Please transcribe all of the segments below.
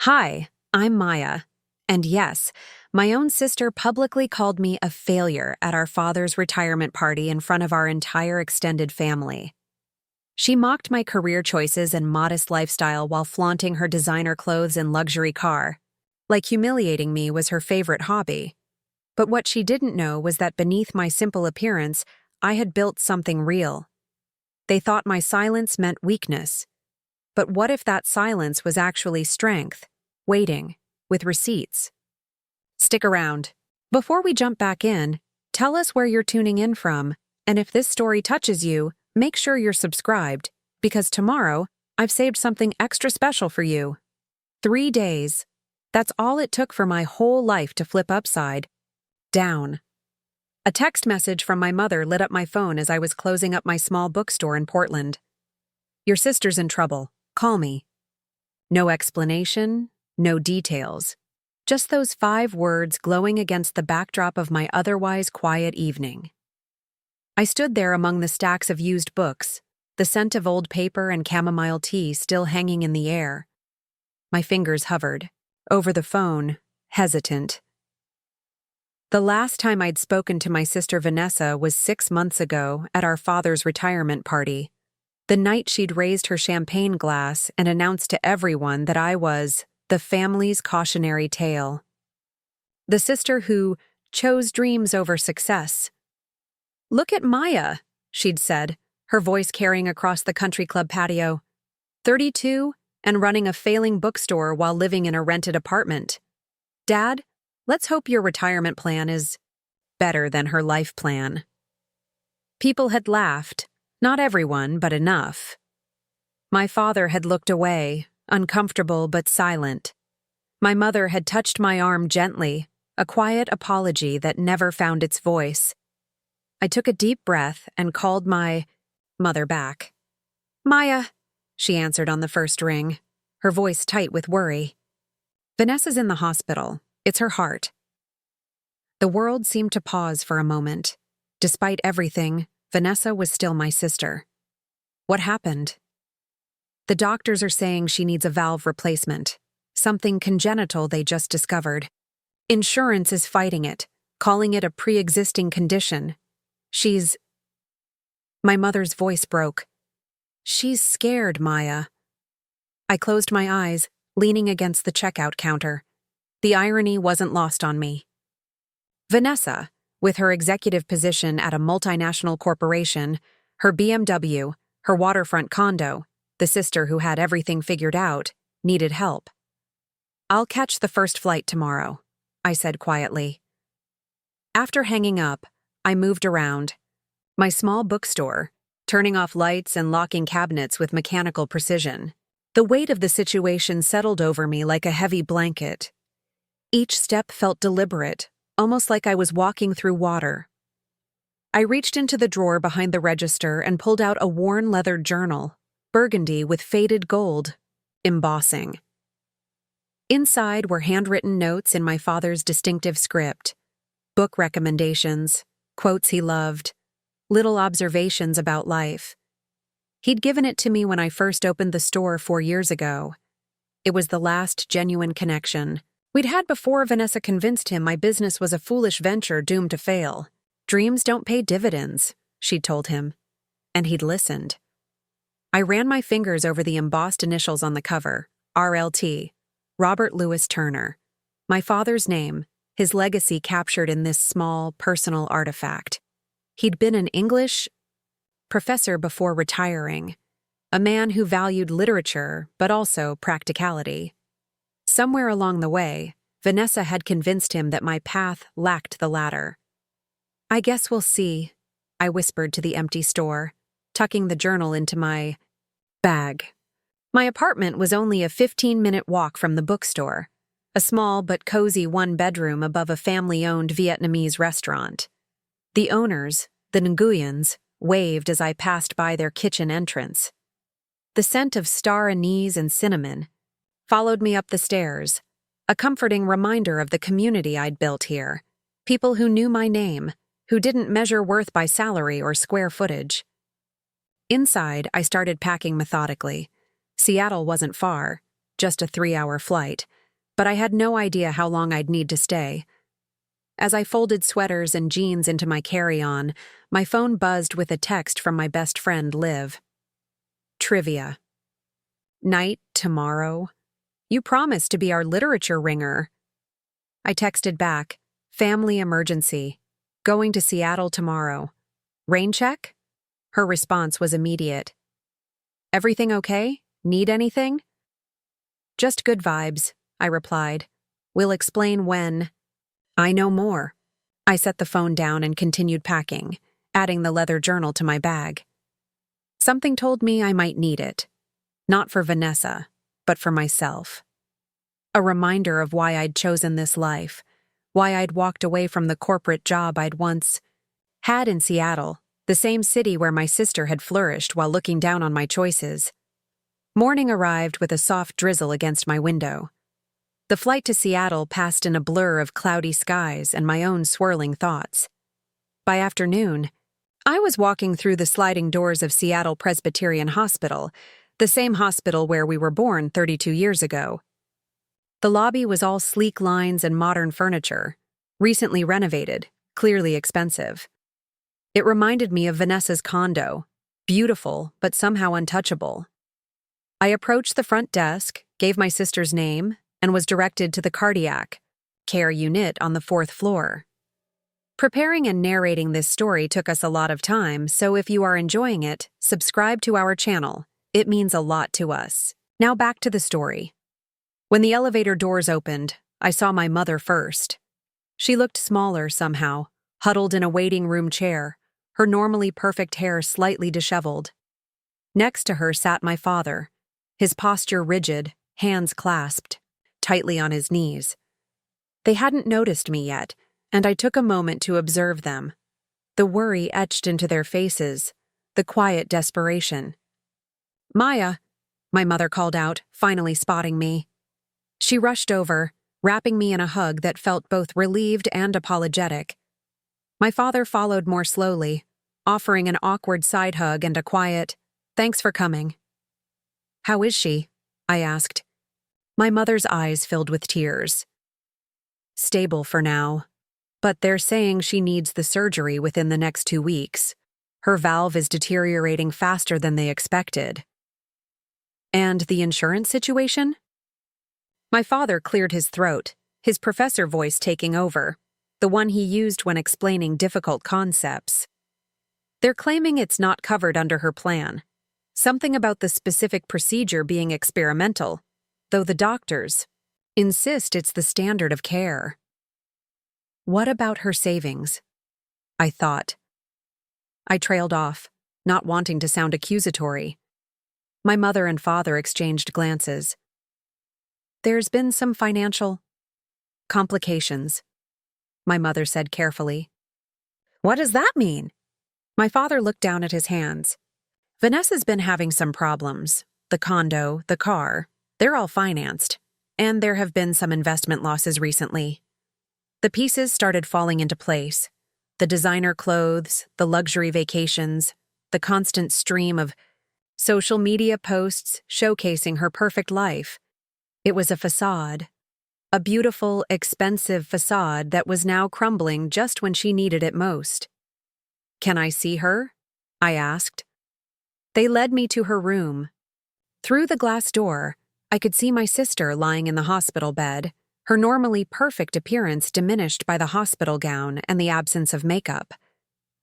Hi, I'm Maya. And yes, my own sister publicly called me a failure at our father's retirement party in front of our entire extended family. She mocked my career choices and modest lifestyle while flaunting her designer clothes and luxury car. Like humiliating me was her favorite hobby. But what she didn't know was that beneath my simple appearance, I had built something real. They thought my silence meant weakness. But what if that silence was actually strength, waiting, with receipts? Stick around. Before we jump back in, tell us where you're tuning in from, and if this story touches you, make sure you're subscribed, because tomorrow, I've saved something extra special for you. 3 days. That's all it took for my whole life to flip upside down. A text message from my mother lit up my phone as I was closing up my small bookstore in Portland. Your sister's in trouble. Call me. No explanation, no details. Just those 5 words glowing against the backdrop of my otherwise quiet evening. I stood there among the stacks of used books, the scent of old paper and chamomile tea still hanging in the air. My fingers hovered, over the phone, hesitant. The last time I'd spoken to my sister Vanessa was 6 months ago at our father's retirement party, the night she'd raised her champagne glass and announced to everyone that I was the family's cautionary tale. The sister who chose dreams over success. "Look at Maya," she'd said, her voice carrying across the country club patio. 32 and running a failing bookstore while living in a rented apartment. Dad, let's hope your retirement plan is better than her life plan. People had laughed, not everyone, but enough. My father had looked away, uncomfortable but silent. My mother had touched my arm gently, a quiet apology that never found its voice. I took a deep breath and called my mother back. "Maya," she answered on the first ring, her voice tight with worry. "Vanessa's in the hospital. It's her heart." The world seemed to pause for a moment. Despite everything, Vanessa was still my sister. What happened? The doctors are saying she needs a valve replacement, something congenital they just discovered. Insurance is fighting it, calling it a pre-existing condition. My mother's voice broke. "She's scared, Maya." I closed my eyes, leaning against the checkout counter. The irony wasn't lost on me. Vanessa, with her executive position at a multinational corporation, her BMW, her waterfront condo, the sister who had everything figured out, needed help. "I'll catch the first flight tomorrow," I said quietly. After hanging up, I moved around. My small bookstore, turning off lights and locking cabinets with mechanical precision. The weight of the situation settled over me like a heavy blanket. Each step felt deliberate, almost like I was walking through water. I reached into the drawer behind the register and pulled out a worn leather journal, burgundy with faded gold embossing. Inside were handwritten notes in my father's distinctive script, book recommendations, quotes he loved, little observations about life. He'd given it to me when I first opened the store 4 years ago. It was the last genuine connection we'd had before Vanessa convinced him my business was a foolish venture doomed to fail. "Dreams don't pay dividends," she'd told him, and he'd listened. I ran my fingers over the embossed initials on the cover, RLT, Robert Louis Turner. My father's name, his legacy captured in this small, personal artifact. He'd been an English professor before retiring, a man who valued literature but also practicality. Somewhere along the way, Vanessa had convinced him that my path lacked the latter. "I guess we'll see," I whispered to the empty store, tucking the journal into my bag. My apartment was only a 15-minute walk from the bookstore, a small but cozy 1-bedroom above a family-owned Vietnamese restaurant. The owners, the Nguyens, waved as I passed by their kitchen entrance. The scent of star anise and cinnamon followed me up the stairs, a comforting reminder of the community I'd built here, people who knew my name, who didn't measure worth by salary or square footage. Inside, I started packing methodically. Seattle wasn't far, just a 3-hour flight, but I had no idea how long I'd need to stay. As I folded sweaters and jeans into my carry-on, my phone buzzed with a text from my best friend, Liv. Trivia. Night tomorrow? You promised to be our literature ringer. I texted back, family emergency. Going to Seattle tomorrow. Rain check? Her response was immediate. Everything okay? Need anything? Just good vibes, I replied. We'll explain when. I know more. I set the phone down and continued packing, adding the leather journal to my bag. Something told me I might need it. Not for Vanessa, but for myself. A reminder of why I'd chosen this life, why I'd walked away from the corporate job I'd once had in Seattle, the same city where my sister had flourished while looking down on my choices. Morning arrived with a soft drizzle against my window. The flight to Seattle passed in a blur of cloudy skies and my own swirling thoughts. By afternoon, I was walking through the sliding doors of Seattle Presbyterian Hospital, the same hospital where we were born 32 years ago. The lobby was all sleek lines and modern furniture, recently renovated, clearly expensive. It reminded me of Vanessa's condo, beautiful but somehow untouchable. I approached the front desk, gave my sister's name, and was directed to the cardiac care unit on the 4th floor. Preparing and narrating this story took us a lot of time, so if you are enjoying it, subscribe to our channel. It means a lot to us. Now back to the story. When the elevator doors opened, I saw my mother first. She looked smaller somehow, huddled in a waiting room chair, her normally perfect hair slightly disheveled. Next to her sat my father, his posture rigid, hands clasped tightly on his knees. They hadn't noticed me yet, and I took a moment to observe them. The worry etched into their faces, the quiet desperation. Maya, my mother called out, finally spotting me. She rushed over, wrapping me in a hug that felt both relieved and apologetic. My father followed more slowly, offering an awkward side hug and a quiet, "Thanks for coming." "How is she?" I asked. My mother's eyes filled with tears. "Stable for now, but they're saying she needs the surgery within the next 2 weeks. Her valve is deteriorating faster than they expected." "And the insurance situation?" My father cleared his throat, his professor voice taking over, the one he used when explaining difficult concepts. "They're claiming it's not covered under her plan. Something about the specific procedure being experimental, though the doctors insist it's the standard of care." What about her savings? I thought. I trailed off, not wanting to sound accusatory. My mother and father exchanged glances. "There's been some financial complications," my mother said carefully. "What does that mean?" My father looked down at his hands. "Vanessa's been having some problems. The condo, the car, they're all financed. And there have been some investment losses recently." The pieces started falling into place. The designer clothes, the luxury vacations, the constant stream of social media posts showcasing her perfect life. It was a facade. A beautiful, expensive facade that was now crumbling just when she needed it most. "Can I see her?" I asked. They led me to her room. Through the glass door, I could see my sister lying in the hospital bed, her normally perfect appearance diminished by the hospital gown and the absence of makeup.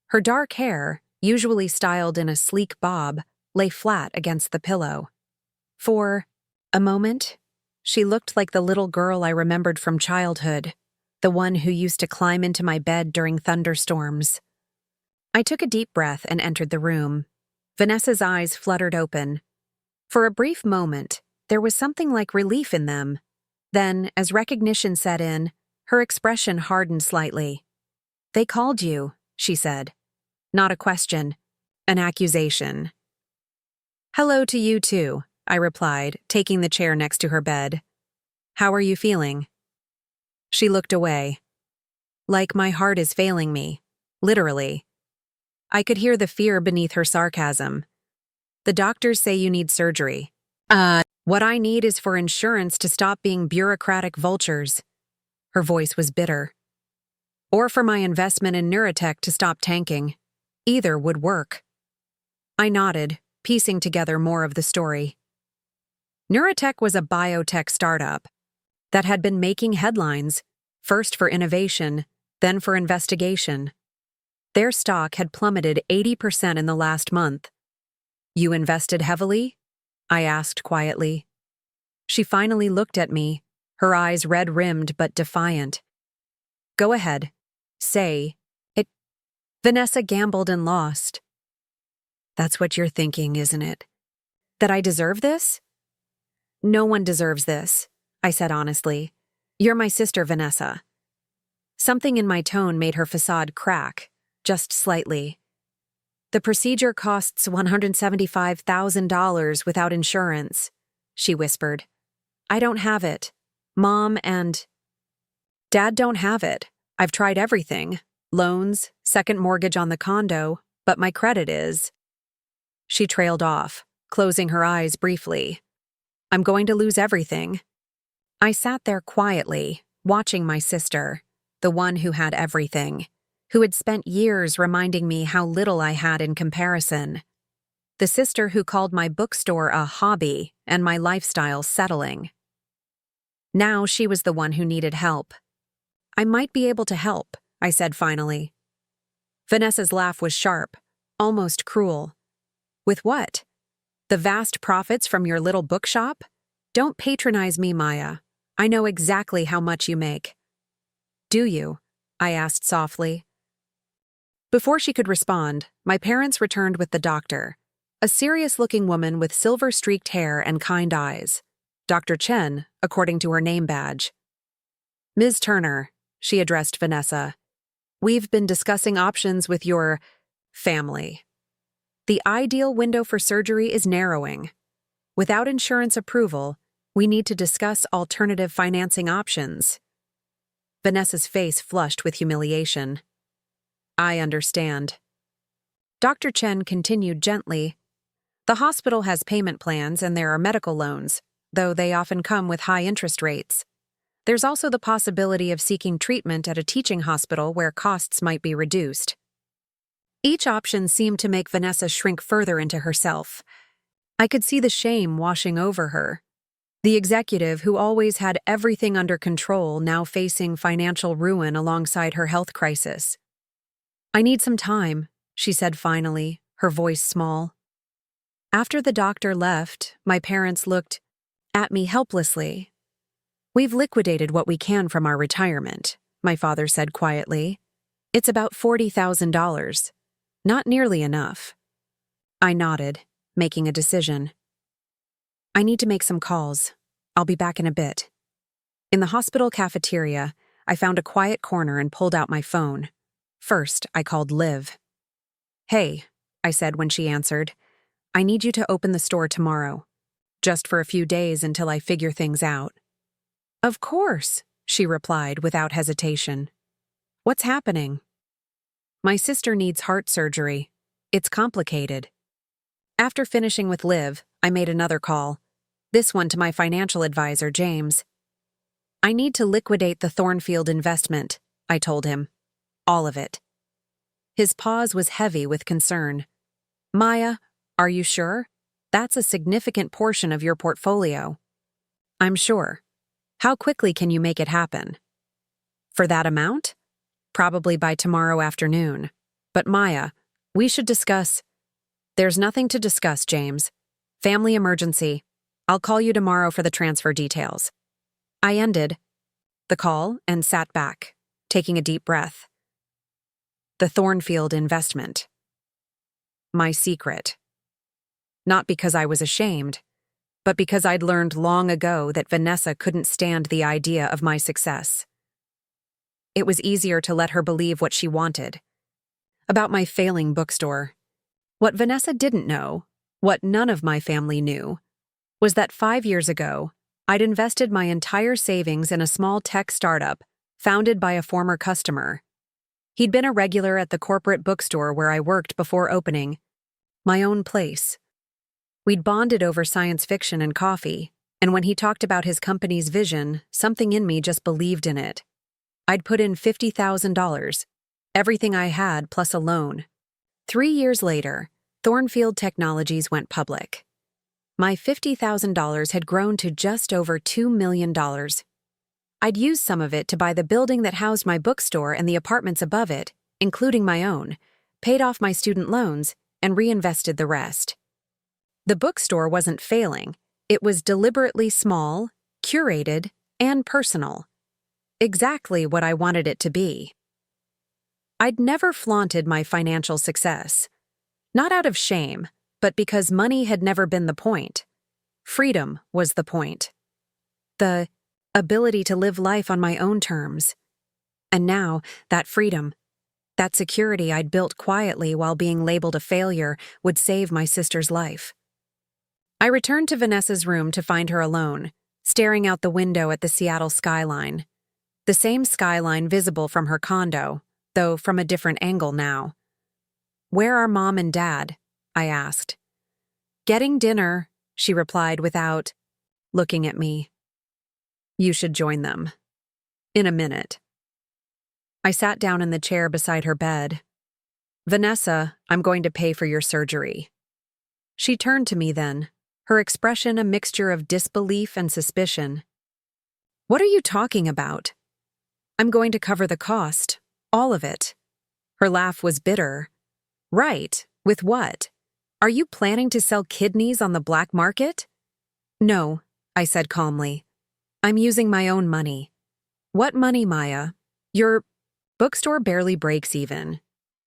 Her dark hair, usually styled in a sleek bob, lay flat against the pillow. For a moment, she looked like the little girl I remembered from childhood, the one who used to climb into my bed during thunderstorms. I took a deep breath and entered the room. Vanessa's eyes fluttered open. For a brief moment, there was something like relief in them. Then, as recognition set in, her expression hardened slightly. "They called you," she said. Not a question, an accusation. "Hello to you too," I replied, taking the chair next to her bed. "How are you feeling?" She looked away. Like my heart is failing me, literally. I could hear the fear beneath her sarcasm. "The doctors say you need surgery." What I need is for insurance to stop being bureaucratic vultures. Her voice was bitter. Or for my investment in Neurotech to stop tanking. Either would work. I nodded, piecing together more of the story. Neurotech was a biotech startup that had been making headlines, first for innovation, then for investigation. Their stock had plummeted 80% in the last month. You invested heavily? I asked quietly. She finally looked at me, her eyes red-rimmed but defiant. Go ahead. Say it. Vanessa gambled and lost. That's what you're thinking, isn't it? That I deserve this? No one deserves this, I said honestly. You're my sister, Vanessa. Something in my tone made her facade crack, just slightly. The procedure costs $175,000 without insurance, she whispered. I don't have it. Mom and Dad don't have it. I've tried everything. Loans, second mortgage on the condo, but my credit is. She trailed off, closing her eyes briefly. I'm going to lose everything. I sat there quietly, watching my sister, the one who had everything, who had spent years reminding me how little I had in comparison. The sister who called my bookstore a hobby and my lifestyle settling. Now she was the one who needed help. I might be able to help, I said finally. Vanessa's laugh was sharp, almost cruel. With what? The vast profits from your little bookshop? Don't patronize me, Maya. I know exactly how much you make. Do you? I asked softly. Before she could respond, my parents returned with the doctor, a serious-looking woman with silver-streaked hair and kind eyes. Dr. Chen, according to her name badge. Ms. Turner, she addressed Vanessa. We've been discussing options with your family. The ideal window for surgery is narrowing. Without insurance approval, we need to discuss alternative financing options. Vanessa's face flushed with humiliation. I understand. Dr. Chen continued gently. The hospital has payment plans and there are medical loans, though they often come with high interest rates. There's also the possibility of seeking treatment at a teaching hospital where costs might be reduced. Each option seemed to make Vanessa shrink further into herself. I could see the shame washing over her. The executive who always had everything under control now facing financial ruin alongside her health crisis. I need some time, she said finally, her voice small. After the doctor left, my parents looked at me helplessly. We've liquidated what we can from our retirement, my father said quietly. It's about $40,000. Not nearly enough. I nodded, making a decision. I need to make some calls. I'll be back in a bit. In the hospital cafeteria, I found a quiet corner and pulled out my phone. First, I called Liv. Hey, I said when she answered. I need you to open the store tomorrow. Just for a few days until I figure things out. Of course, she replied without hesitation. What's happening? My sister needs heart surgery. It's complicated. After finishing with Liv, I made another call. This one to my financial advisor, James. I need to liquidate the Thornfield investment, I told him. All of it. His pause was heavy with concern. Maya, are you sure? That's a significant portion of your portfolio. I'm sure. How quickly can you make it happen? For that amount? Probably by tomorrow afternoon. But Maya, we should discuss. There's nothing to discuss, James. Family emergency. I'll call you tomorrow for the transfer details. I ended the call and sat back, taking a deep breath. The Thornfield investment. My secret. Not because I was ashamed, but because I'd learned long ago that Vanessa couldn't stand the idea of my success. It was easier to let her believe what she wanted. About my failing bookstore. What Vanessa didn't know, what none of my family knew, was that 5 years ago, I'd invested my entire savings in a small tech startup founded by a former customer. He'd been a regular at the corporate bookstore where I worked before opening my own place. We'd bonded over science fiction and coffee, And when he talked about his company's vision, something in me just believed in it. I'd put in $50,000, everything I had plus a loan. 3 years later, Thornfield Technologies went public. My $50,000 had grown to just over $2 million. I'd used some of it to buy the building that housed my bookstore and the apartments above it, including my own, paid off my student loans, and reinvested the rest. The bookstore wasn't failing. It was deliberately small, curated, and personal. Exactly what I wanted it to be. I'd never flaunted my financial success. Not out of shame, but because money had never been the point. Freedom was the point. The ability to live life on my own terms. And now, that freedom, that security I'd built quietly while being labeled a failure, would save my sister's life. I returned to Vanessa's room to find her alone, staring out the window at the Seattle skyline. The same skyline visible from her condo, though from a different angle now. "Where are Mom and Dad?" I asked. "Getting dinner," she replied without looking at me. "You should join them. In a minute." I sat down in the chair beside her bed. "Vanessa, I'm going to pay for your surgery." She turned to me then, her expression a mixture of disbelief and suspicion. "What are you talking about?" "I'm going to cover the cost, all of it." Her laugh was bitter. "Right, with what? Are you planning to sell kidneys on the black market?" "No," I said calmly. "I'm using my own money." "What money, Maya? Your bookstore barely breaks even.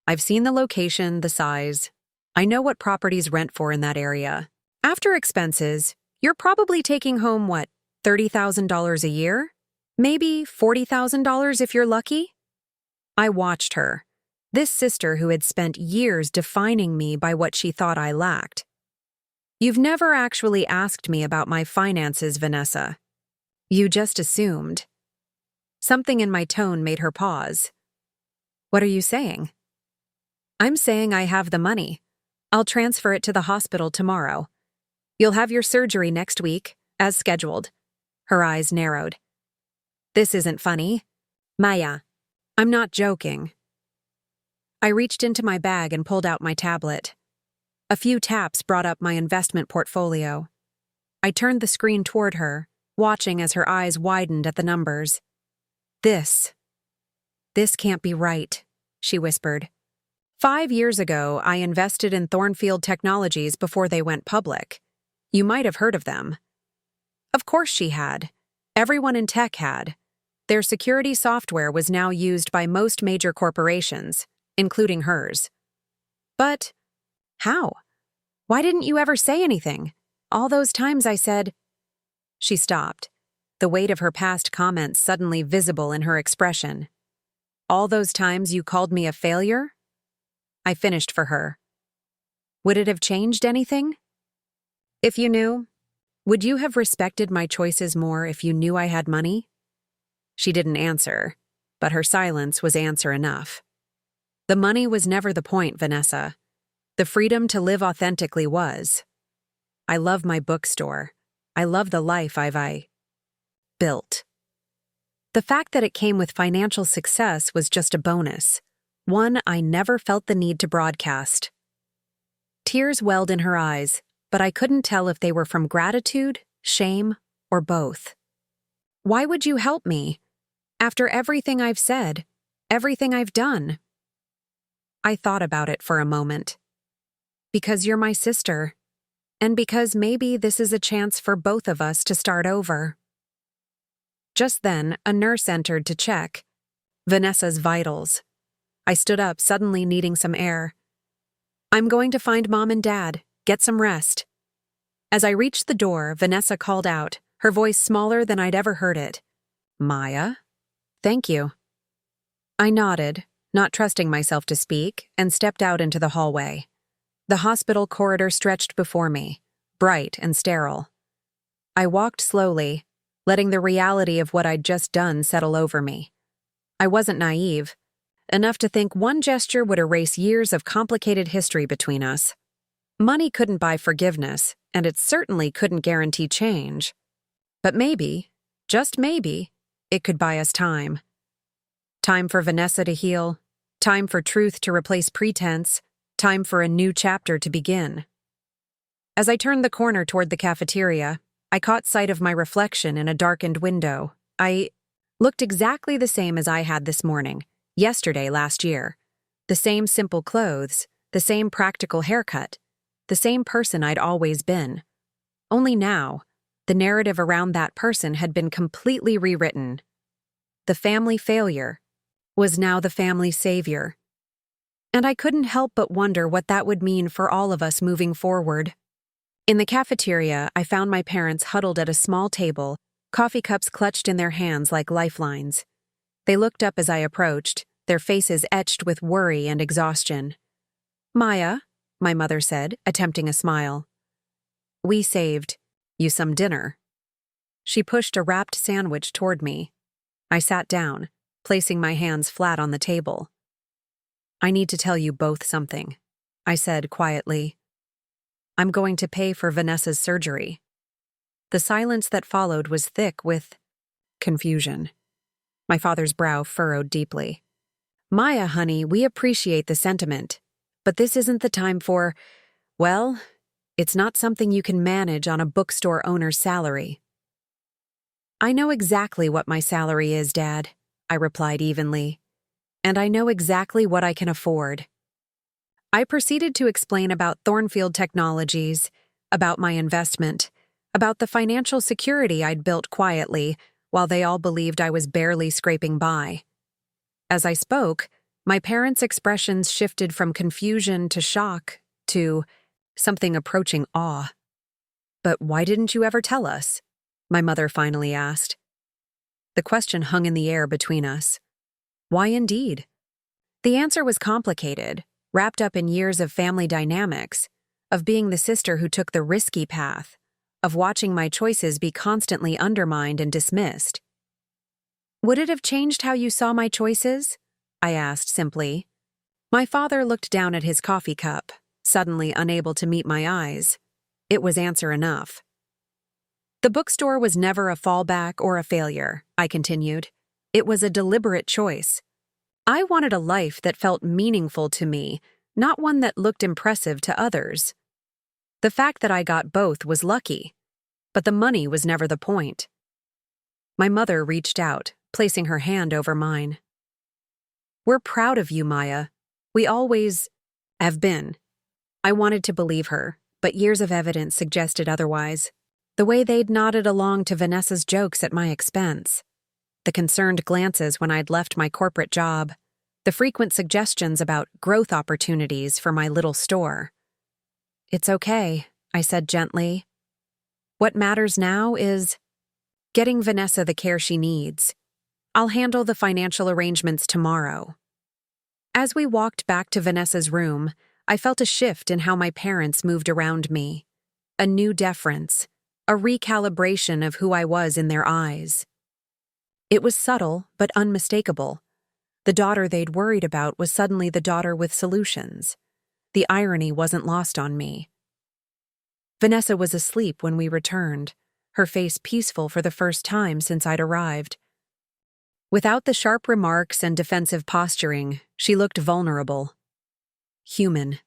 I've seen the location, the size. I know what properties rent for in that area. After expenses, you're probably taking home, what, $30,000 a year? Maybe $40,000 if you're lucky?" I watched her, this sister who had spent years defining me by what she thought I lacked. "You've never actually asked me about my finances, Vanessa. You just assumed." Something in my tone made her pause. "What are you saying?" "I'm saying I have the money. I'll transfer it to the hospital tomorrow. You'll have your surgery next week, as scheduled." Her eyes narrowed. "This isn't funny. Maya, I'm not joking." I reached into my bag and pulled out my tablet. A few taps brought up my investment portfolio. I turned the screen toward her, watching as her eyes widened at the numbers. This can't be right," she whispered. 5 years ago, I invested in Thornfield Technologies before they went public. You might have heard of them." Of course she had. Everyone in tech had. Their security software was now used by most major corporations, including hers. "But how? Why didn't you ever say anything? All those times I said—" She stopped, the weight of her past comments suddenly visible in her expression. "All those times you called me a failure?" I finished for her. "Would it have changed anything? If you knew, would you have respected my choices more if you knew I had money?" She didn't answer, but her silence was answer enough. The money was never the point, Vanessa. The freedom to live authentically was. I love my bookstore. I love the life I built. The fact that it came with financial success was just a bonus, one I never felt the need to broadcast. Tears welled in her eyes, but I couldn't tell if they were from gratitude, shame, or both. "Why would you help me? After everything I've said, everything I've done?" I thought about it for a moment. "Because you're my sister, and because maybe this is a chance for both of us to start over." Just then, a nurse entered to check Vanessa's vitals. I stood up, suddenly needing some air. "I'm going to find Mom and Dad. Get some rest." As I reached the door, Vanessa called out, her voice smaller than I'd ever heard it. "Maya? Thank you." I nodded, not trusting myself to speak, and stepped out into the hallway. The hospital corridor stretched before me, bright and sterile. I walked slowly, letting the reality of what I'd just done settle over me. I wasn't naive, enough to think one gesture would erase years of complicated history between us. Money couldn't buy forgiveness, and it certainly couldn't guarantee change. But maybe, just maybe, it could buy us time. Time for Vanessa to heal, time for truth to replace pretense, time for a new chapter to begin. As I turned the corner toward the cafeteria, I caught sight of my reflection in a darkened window. I looked exactly the same as I had this morning, yesterday last year. The same simple clothes, the same practical haircut, the same person I'd always been. Only now, the narrative around that person had been completely rewritten. The family failure was now the family savior. And I couldn't help but wonder what that would mean for all of us moving forward. In the cafeteria, I found my parents huddled at a small table, coffee cups clutched in their hands like lifelines. They looked up as I approached, their faces etched with worry and exhaustion. "Maya," my mother said, attempting a smile. "We saved you some dinner." She pushed a wrapped sandwich toward me. I sat down, placing my hands flat on the table. "I need to tell you both something," I said quietly. "I'm going to pay for Vanessa's surgery." The silence that followed was thick with confusion. My father's brow furrowed deeply. "Maya, honey, we appreciate the sentiment, but this isn't the time for, well, it's not something you can manage on a bookstore owner's salary." "I know exactly what my salary is, Dad," I replied evenly. "And I know exactly what I can afford." I proceeded to explain about Thornfield Technologies, about my investment, about the financial security I'd built quietly, while they all believed I was barely scraping by. As I spoke, my parents' expressions shifted from confusion to shock to something approaching awe. "But why didn't you ever tell us?" my mother finally asked. The question hung in the air between us. Why indeed? The answer was complicated, wrapped up in years of family dynamics, of being the sister who took the risky path, of watching my choices be constantly undermined and dismissed. "Would it have changed how you saw my choices?" I asked simply. My father looked down at his coffee cup, suddenly unable to meet my eyes. It was answer enough. "The bookstore was never a fallback or a failure," I continued. "It was a deliberate choice. I wanted a life that felt meaningful to me, not one that looked impressive to others. The fact that I got both was lucky, but the money was never the point." My mother reached out, placing her hand over mine. "We're proud of you, Maya. We always have been." I wanted to believe her, but years of evidence suggested otherwise. The way they'd nodded along to Vanessa's jokes at my expense, the concerned glances when I'd left my corporate job, the frequent suggestions about growth opportunities for my little store. "It's okay," I said gently. "What matters now is getting Vanessa the care she needs. I'll handle the financial arrangements tomorrow." As we walked back to Vanessa's room, I felt a shift in how my parents moved around me. A new deference, a recalibration of who I was in their eyes. It was subtle, but unmistakable. The daughter they'd worried about was suddenly the daughter with solutions. The irony wasn't lost on me. Vanessa was asleep when we returned, her face peaceful for the first time since I'd arrived. Without the sharp remarks and defensive posturing, she looked vulnerable. Human.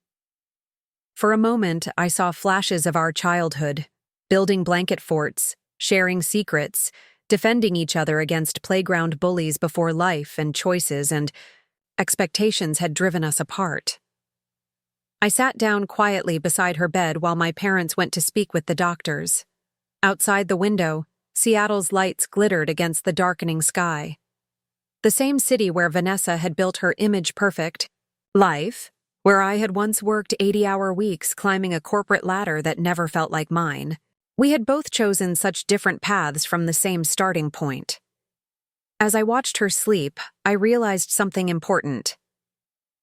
For a moment, I saw flashes of our childhood, building blanket forts, sharing secrets, defending each other against playground bullies before life and choices and expectations had driven us apart. I sat down quietly beside her bed while my parents went to speak with the doctors. Outside the window, Seattle's lights glittered against the darkening sky. The same city where Vanessa had built her image-perfect life, where I had once worked 80-hour weeks climbing a corporate ladder that never felt like mine. We had both chosen such different paths from the same starting point. As I watched her sleep, I realized something important.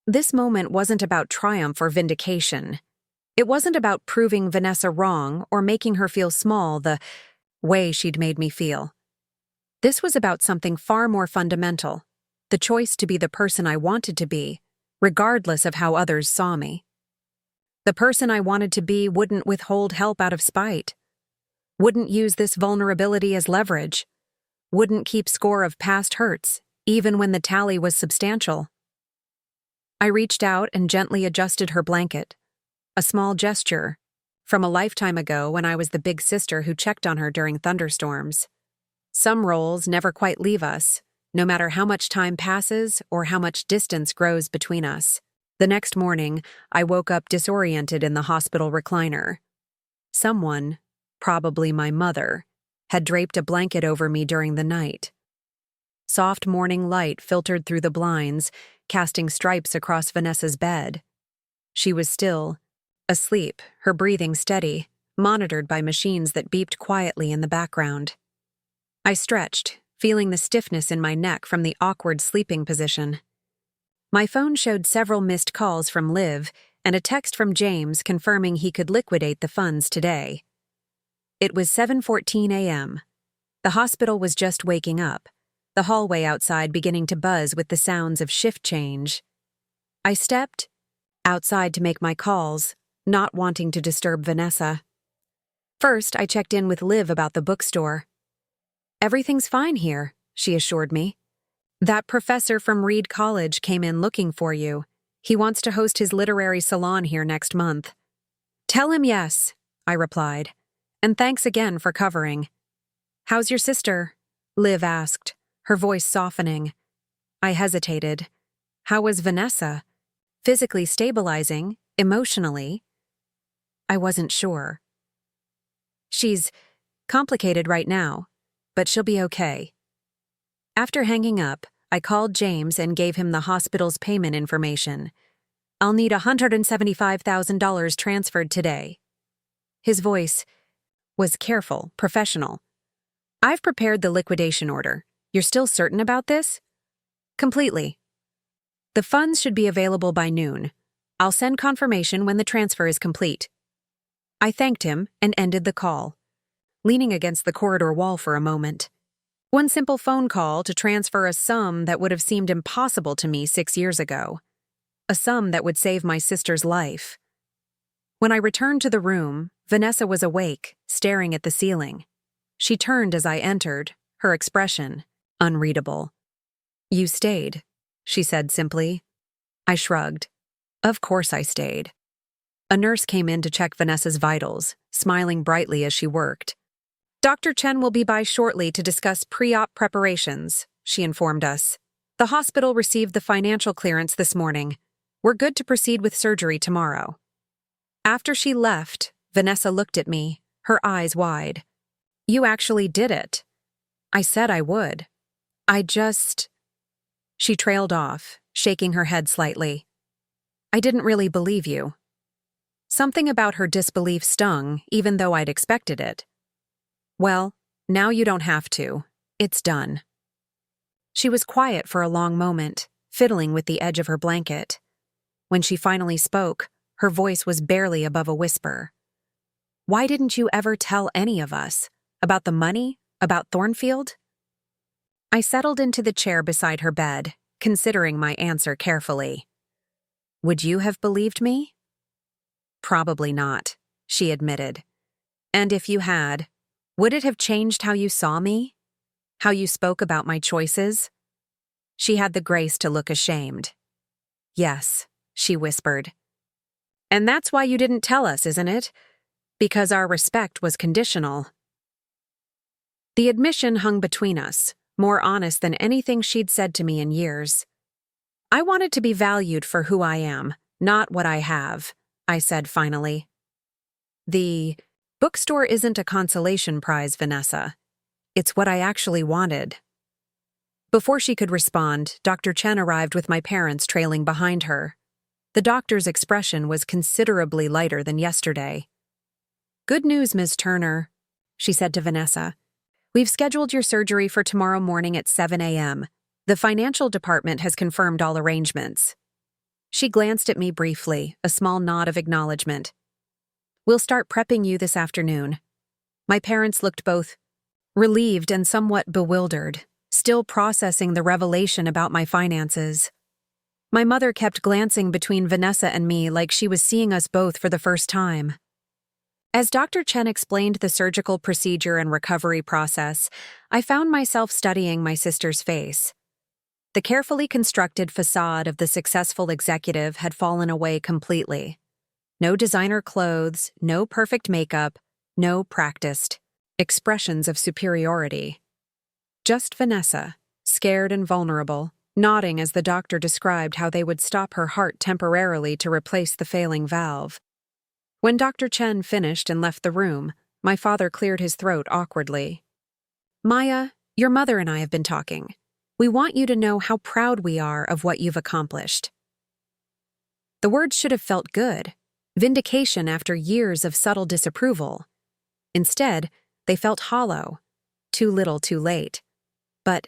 This moment wasn't about triumph or vindication. It wasn't about proving Vanessa wrong or making her feel small the way she'd made me feel. This was about something far more fundamental, the choice to be the person I wanted to be, regardless of how others saw me. The person I wanted to be wouldn't withhold help out of spite. Wouldn't use this vulnerability as leverage. Wouldn't keep score of past hurts, even when the tally was substantial. I reached out and gently adjusted her blanket. A small gesture from a lifetime ago when I was the big sister who checked on her during thunderstorms. Some roles never quite leave us, no matter how much time passes or how much distance grows between us. The next morning, I woke up disoriented in the hospital recliner. Someone, probably my mother, had draped a blanket over me during the night. Soft morning light filtered through the blinds, casting stripes across Vanessa's bed. She was still, asleep, her breathing steady, monitored by machines that beeped quietly in the background. I stretched, feeling the stiffness in my neck from the awkward sleeping position. My phone showed several missed calls from Liv and a text from James confirming he could liquidate the funds today. It was 7:14 a.m. The hospital was just waking up, the hallway outside beginning to buzz with the sounds of shift change. I stepped outside to make my calls, not wanting to disturb Vanessa. First, I checked in with Liv about the bookstore. "Everything's fine here," she assured me. "That professor from Reed College came in looking for you. He wants to host his literary salon here next month." "Tell him yes," I replied. "And thanks again for covering." "How's your sister?" Liv asked, her voice softening. I hesitated. How was Vanessa? Physically stabilizing? Emotionally? I wasn't sure. "She's complicated right now, but she'll be okay." After hanging up, I called James and gave him the hospital's payment information. "I'll need $175,000 transferred today." His voice was careful, professional. "I've prepared the liquidation order. You're still certain about this?" "Completely." "The funds should be available by noon. I'll send confirmation when the transfer is complete." I thanked him and ended the call, leaning against the corridor wall for a moment. One simple phone call to transfer a sum that would have seemed impossible to me 6 years ago. A sum that would save my sister's life. When I returned to the room, Vanessa was awake, staring at the ceiling. She turned as I entered, her expression unreadable. "You stayed," she said simply. I shrugged. Of course I stayed. A nurse came in to check Vanessa's vitals, smiling brightly as she worked. "Dr. Chen will be by shortly to discuss pre-op preparations," she informed us. "The hospital received the financial clearance this morning. We're good to proceed with surgery tomorrow." After she left, Vanessa looked at me, her eyes wide. "You actually did it." "I said I would. She trailed off, shaking her head slightly. "I didn't really believe you." Something about her disbelief stung, even though I'd expected it. "Well, now you don't have to. It's done." She was quiet for a long moment, fiddling with the edge of her blanket. When she finally spoke, her voice was barely above a whisper. "Why didn't you ever tell any of us? About the money? About Thornfield?" I settled into the chair beside her bed, considering my answer carefully. "Would you have believed me?" "Probably not," she admitted. "And if you had, would it have changed how you saw me? How you spoke about my choices?" She had the grace to look ashamed. "Yes," she whispered. "And that's why you didn't tell us, isn't it? Because our respect was conditional." The admission hung between us, more honest than anything she'd said to me in years. "I wanted to be valued for who I am, not what I have," I said finally. "The bookstore isn't a consolation prize, Vanessa. It's what I actually wanted." Before she could respond, Dr. Chen arrived with my parents trailing behind her. The doctor's expression was considerably lighter than yesterday. "Good news, Ms. Turner," she said to Vanessa. "We've scheduled your surgery for tomorrow morning at 7 a.m. The financial department has confirmed all arrangements." She glanced at me briefly, a small nod of acknowledgement. "We'll start prepping you this afternoon." My parents looked both relieved and somewhat bewildered, still processing the revelation about my finances. My mother kept glancing between Vanessa and me like she was seeing us both for the first time. As Dr. Chen explained the surgical procedure and recovery process, I found myself studying my sister's face. The carefully constructed facade of the successful executive had fallen away completely. No designer clothes, no perfect makeup, no practiced expressions of superiority. Just Vanessa, scared and vulnerable, nodding as the doctor described how they would stop her heart temporarily to replace the failing valve. When Dr. Chen finished and left the room, my father cleared his throat awkwardly. "Maya, your mother and I have been talking. We want you to know how proud we are of what you've accomplished." The words should have felt good, vindication after years of subtle disapproval. Instead, they felt hollow, too little too late. But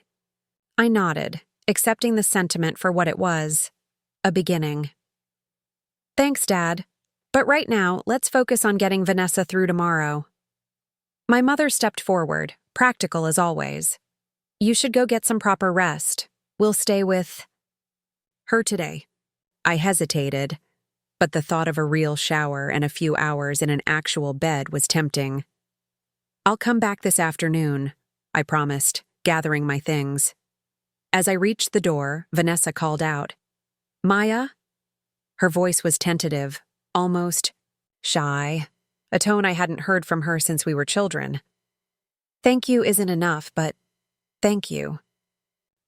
I nodded, accepting the sentiment for what it was, a beginning. "Thanks, Dad. But right now, let's focus on getting Vanessa through tomorrow." My mother stepped forward, practical as always. "You should go get some proper rest. We'll stay with her today." I hesitated, but the thought of a real shower and a few hours in an actual bed was tempting. "I'll come back this afternoon," I promised, gathering my things. As I reached the door, Vanessa called out, "Maya?" Her voice was tentative, almost shy, a tone I hadn't heard from her since we were children. "Thank you isn't enough, but thank you."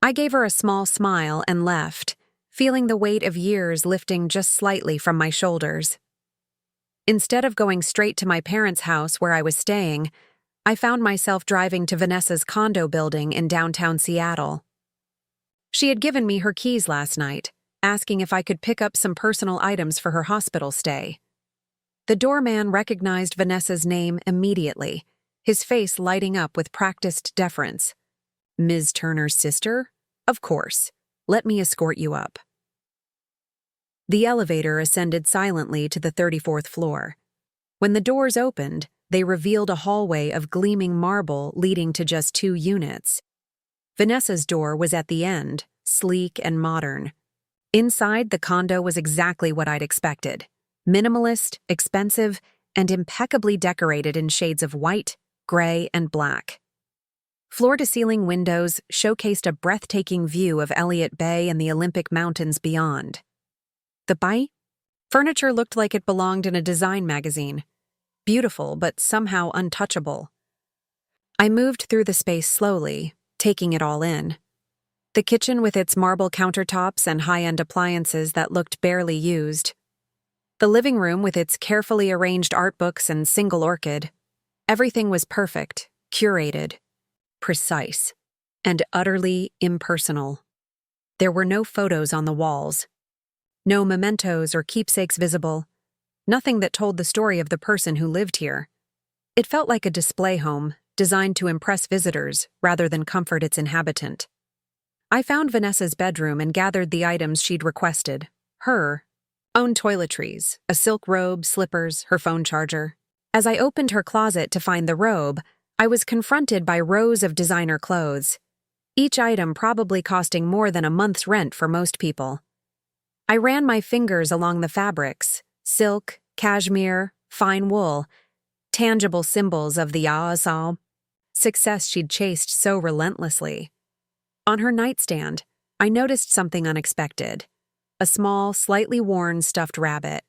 I gave her a small smile and left, feeling the weight of years lifting just slightly from my shoulders. Instead of going straight to my parents' house where I was staying, I found myself driving to Vanessa's condo building in downtown Seattle. She had given me her keys last night, asking if I could pick up some personal items for her hospital stay. The doorman recognized Vanessa's name immediately, his face lighting up with practiced deference. "Ms. Turner's sister? Of course. Let me escort you up." The elevator ascended silently to the 34th floor. When the doors opened, they revealed a hallway of gleaming marble leading to just 2 units. Vanessa's door was at the end, sleek and modern. Inside, the condo was exactly what I'd expected. Minimalist, expensive, and impeccably decorated in shades of white, gray, and black. Floor-to-ceiling windows showcased a breathtaking view of Elliott Bay and the Olympic Mountains beyond. The furniture looked like it belonged in a design magazine. Beautiful, but somehow untouchable. I moved through the space slowly, taking it all in. The kitchen with its marble countertops and high-end appliances that looked barely used. The living room with its carefully arranged art books and single orchid. Everything was perfect, curated, precise, and utterly impersonal. There were no photos on the walls. No mementos or keepsakes visible. Nothing that told the story of the person who lived here. It felt like a display home, designed to impress visitors rather than comfort its inhabitant. I found Vanessa's bedroom and gathered the items she'd requested. Her own toiletries, a silk robe, slippers, her phone charger. As I opened her closet to find the robe, I was confronted by rows of designer clothes, each item probably costing more than a month's rent for most people. I ran my fingers along the fabrics, silk, cashmere, fine wool, tangible symbols of the success she'd chased so relentlessly. On her nightstand, I noticed something unexpected. A small, slightly worn stuffed rabbit.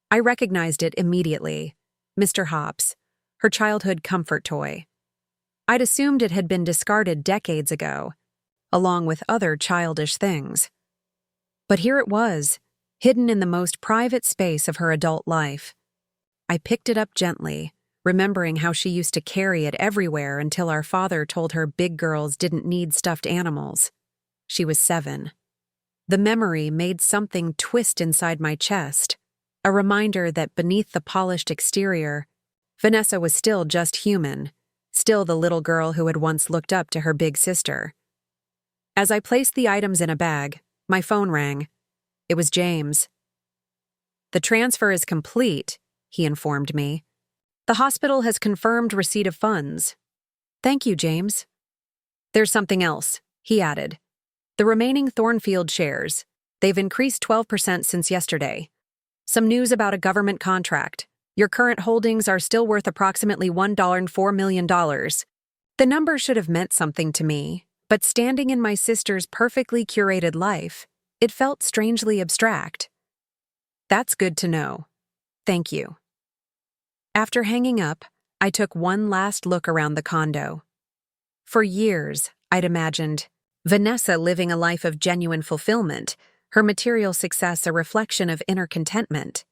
I recognized it immediately. Mr. Hops, her childhood comfort toy. I'd assumed it had been discarded decades ago, along with other childish things. But here it was, hidden in the most private space of her adult life. I picked it up gently, remembering how she used to carry it everywhere until our father told her big girls didn't need stuffed animals. She was 7. The memory made something twist inside my chest, a reminder that beneath the polished exterior, Vanessa was still just human, still the little girl who had once looked up to her big sister. As I placed the items in a bag, my phone rang. It was James. "The transfer is complete," he informed me. "The hospital has confirmed receipt of funds." "Thank you, James." "There's something else," he added. "The remaining Thornfield shares. They've increased 12% since yesterday. Some news about a government contract. Your current holdings are still worth approximately $1.4 million. The number should have meant something to me, but standing in my sister's perfectly curated life, it felt strangely abstract. That's good to know. Thank you. After hanging up, I took one last look around the condo. For years, I'd imagined Vanessa living a life of genuine fulfillment, her material success a reflection of inner contentment.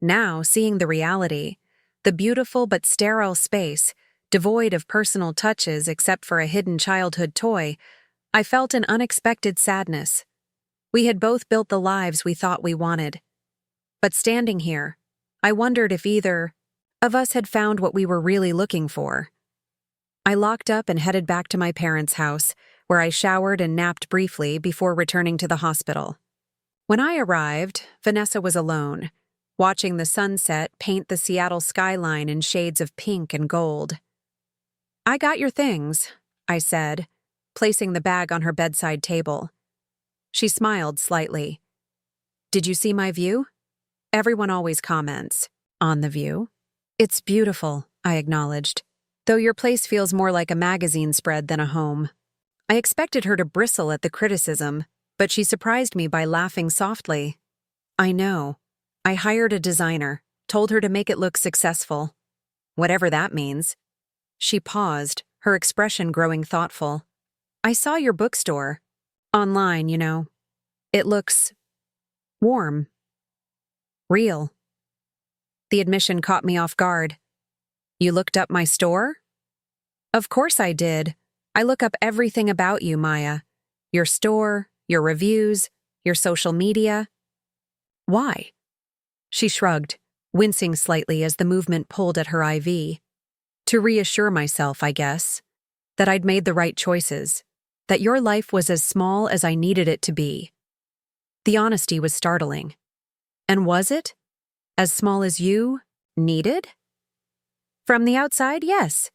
Now, seeing the reality, the beautiful but sterile space, devoid of personal touches except for a hidden childhood toy, I felt an unexpected sadness. We had both built the lives we thought we wanted. But standing here, I wondered if either of us had found what we were really looking for. I locked up and headed back to my parents' house, where I showered and napped briefly before returning to the hospital. When I arrived, Vanessa was alone, watching the sunset paint the Seattle skyline in shades of pink and gold. "I got your things," I said, placing the bag on her bedside table. She smiled slightly. "Did you see my view?" Everyone always comments on the view. "It's beautiful," I acknowledged, "though your place feels more like a magazine spread than a home." I expected her to bristle at the criticism, but she surprised me by laughing softly. "I know. I hired a designer, told her to make it look successful. Whatever that means." She paused, her expression growing thoughtful. "I saw your bookstore. Online, you know. It looks warm. Real." The admission caught me off guard. "You looked up my store?" "Of course I did. I look up everything about you, Maya. Your store, your reviews, your social media." "Why?" She shrugged, wincing slightly as the movement pulled at her IV. "To reassure myself, I guess, that I'd made the right choices, that your life was as small as I needed it to be." The honesty was startling. And was it? As small as you needed? From the outside, yes.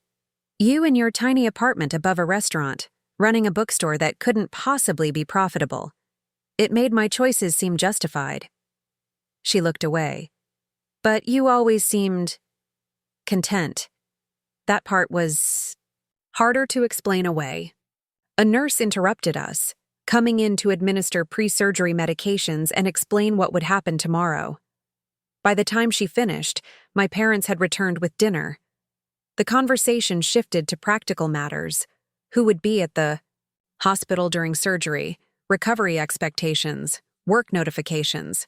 You in your tiny apartment above a restaurant, running a bookstore that couldn't possibly be profitable. It made my choices seem justified. She looked away. "But you always seemed content." That part was harder to explain away. A nurse interrupted us, coming in to administer pre-surgery medications and explain what would happen tomorrow. By the time she finished, my parents had returned with dinner. The conversation shifted to practical matters: who would be at the hospital during surgery, recovery expectations, work notifications.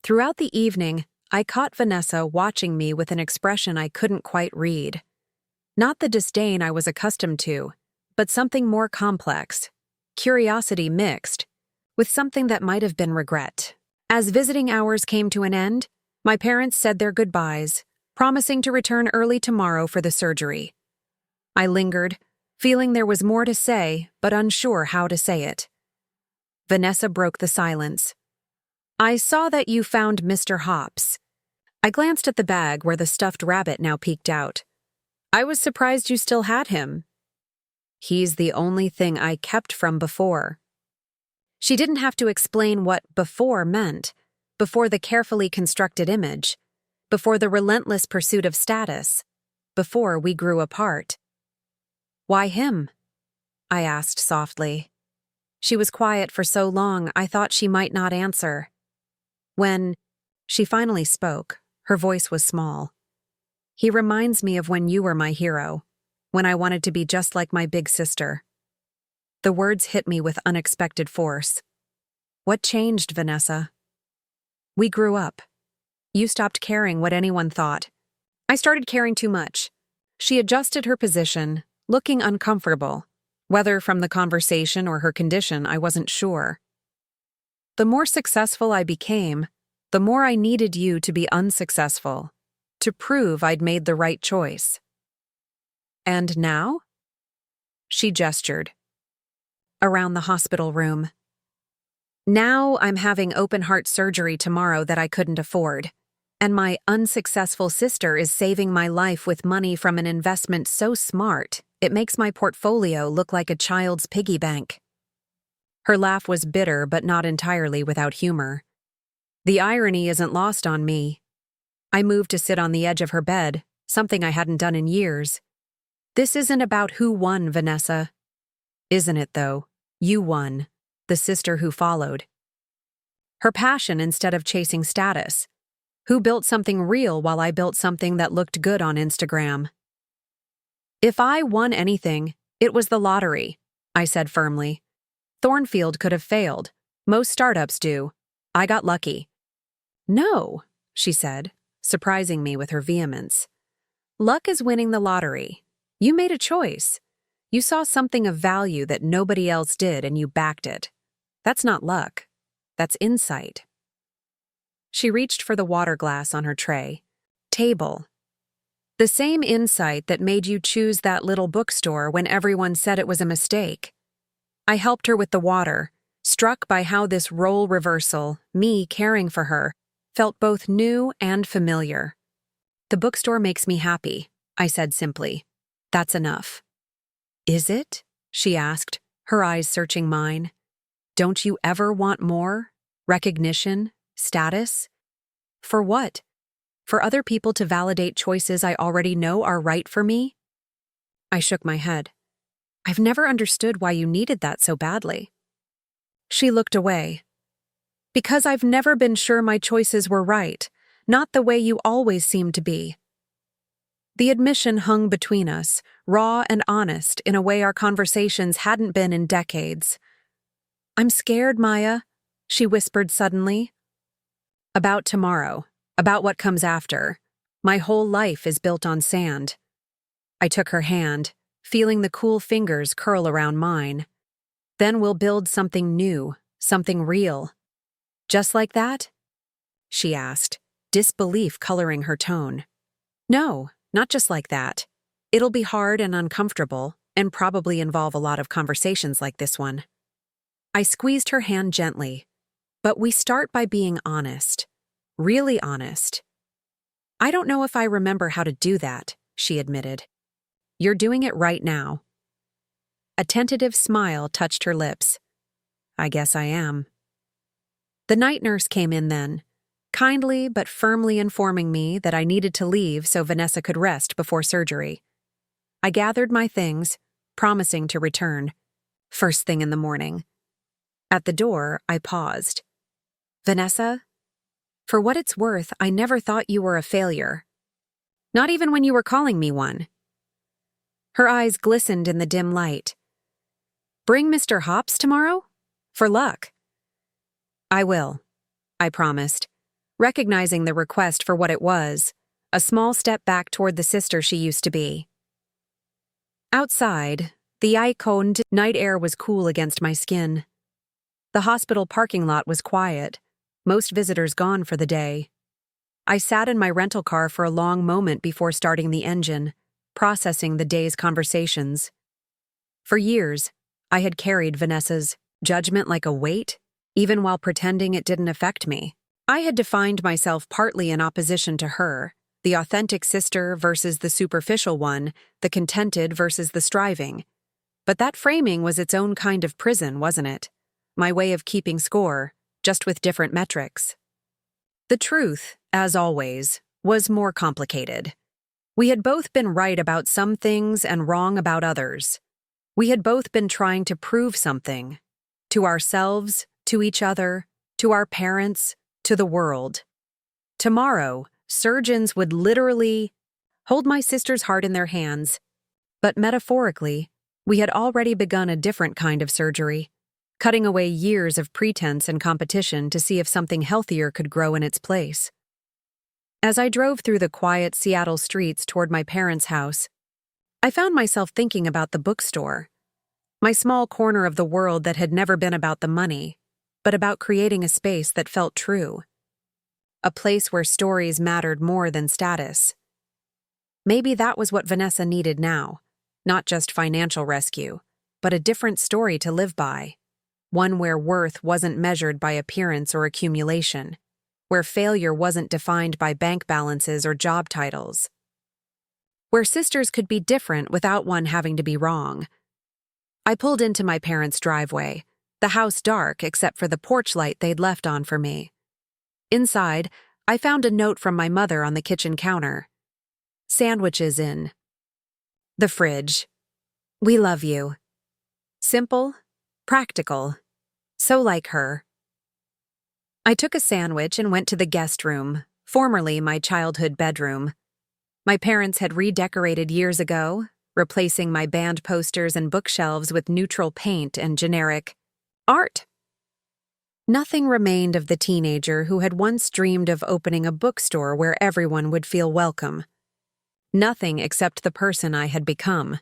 Throughout the evening, I caught Vanessa watching me with an expression I couldn't quite read. Not the disdain I was accustomed to, but something more complex, curiosity mixed, with something that might have been regret. As visiting hours came to an end, my parents said their goodbyes, promising to return early tomorrow for the surgery. I lingered, feeling there was more to say, but unsure how to say it. Vanessa broke the silence. "I saw that you found Mr. Hops." I glanced at the bag where the stuffed rabbit now peeked out. "I was surprised you still had him." "He's the only thing I kept from before." She didn't have to explain what before meant, before the carefully constructed image, before the relentless pursuit of status, before we grew apart. "Why him?" I asked softly. She was quiet for so long I thought she might not answer. When she finally spoke, her voice was small. "He reminds me of when you were my hero, when I wanted to be just like my big sister." The words hit me with unexpected force. "What changed, Vanessa?" "We grew up. You stopped caring what anyone thought. I started caring too much." She adjusted her position, looking uncomfortable. Whether from the conversation or her condition, I wasn't sure. "The more successful I became, the more I needed you to be unsuccessful, to prove I'd made the right choice." "And now?" She gestured. "Around the hospital room. Now I'm having open-heart surgery tomorrow that I couldn't afford, and my unsuccessful sister is saving my life with money from an investment so smart it makes my portfolio look like a child's piggy bank." Her laugh was bitter but not entirely without humor. "The irony isn't lost on me. I moved to sit on the edge of her bed, something I hadn't done in years. This isn't about who won, Vanessa. Isn't it, though? You won, the sister who followed. Her passion instead of chasing status. Who built something real while I built something that looked good on Instagram. If I won anything, it was the lottery, I said firmly. Thornfield could have failed. Most startups do. I got lucky. No, she said, surprising me with her vehemence. Luck is winning the lottery. You made a choice. You saw something of value that nobody else did and you backed it. That's not luck. That's insight. She reached for the water glass on her tray. Table. The same insight that made you choose that little bookstore when everyone said it was a mistake. I helped her with the water, struck by how this role reversal, me caring for her, felt both new and familiar. The bookstore makes me happy, I said simply. That's enough. Is it? She asked, her eyes searching mine. Don't you ever want more? Recognition? Status? For what? For other people to validate choices I already know are right for me? I shook my head. I've never understood why you needed that so badly. She looked away. Because I've never been sure my choices were right, not the way you always seem to be. The admission hung between us, raw and honest in a way our conversations hadn't been in decades. I'm scared, Maya, she whispered suddenly. About tomorrow, about what comes after. My whole life is built on sand. I took her hand, feeling the cool fingers curl around mine. Then we'll build something new, something real. Just like that? She asked, disbelief coloring her tone. No, not just like that. It'll be hard and uncomfortable, and probably involve a lot of conversations like this one. I squeezed her hand gently. But we start by being honest. Really honest. I don't know if I remember how to do that, she admitted. You're doing it right now. A tentative smile touched her lips. I guess I am. The night nurse came in then, kindly but firmly informing me that I needed to leave so Vanessa could rest before surgery. I gathered my things, promising to return. First thing in the morning. At the door, I paused. Vanessa? For what it's worth, I never thought you were a failure. Not even when you were calling me one. Her eyes glistened in the dim light. Bring Mr. Hops tomorrow? For luck. I will, I promised, recognizing the request for what it was, a small step back toward the sister she used to be. Outside, the ice-cold night air was cool against my skin. The hospital parking lot was quiet, most visitors gone for the day. I sat in my rental car for a long moment before starting the engine, processing the day's conversations. For years, I had carried Vanessa's judgment like a weight, even while pretending it didn't affect me. I had defined myself partly in opposition to her, the authentic sister versus the superficial one, the contented versus the striving. But that framing was its own kind of prison, wasn't it? My way of keeping score, just with different metrics. The truth, as always, was more complicated. We had both been right about some things and wrong about others. We had both been trying to prove something. To ourselves, to each other, to our parents, to the world. Tomorrow, surgeons would literally hold my sister's heart in their hands. But metaphorically, we had already begun a different kind of surgery. Cutting away years of pretense and competition to see if something healthier could grow in its place. As I drove through the quiet Seattle streets toward my parents' house, I found myself thinking about the bookstore, my small corner of the world that had never been about the money, but about creating a space that felt true. A place where stories mattered more than status. Maybe that was what Vanessa needed now, not just financial rescue, but a different story to live by. One where worth wasn't measured by appearance or accumulation, where failure wasn't defined by bank balances or job titles, where sisters could be different without one having to be wrong. I pulled into my parents' driveway, the house dark except for the porch light they'd left on for me. Inside, I found a note from my mother on the kitchen counter. Sandwiches in the fridge. We love you. Simple, practical, so like her. I took a sandwich and went to the guest room, formerly my childhood bedroom. My parents had redecorated years ago, replacing my band posters and bookshelves with neutral paint and generic art. Nothing remained of the teenager who had once dreamed of opening a bookstore where everyone would feel welcome. Nothing except the person I had become.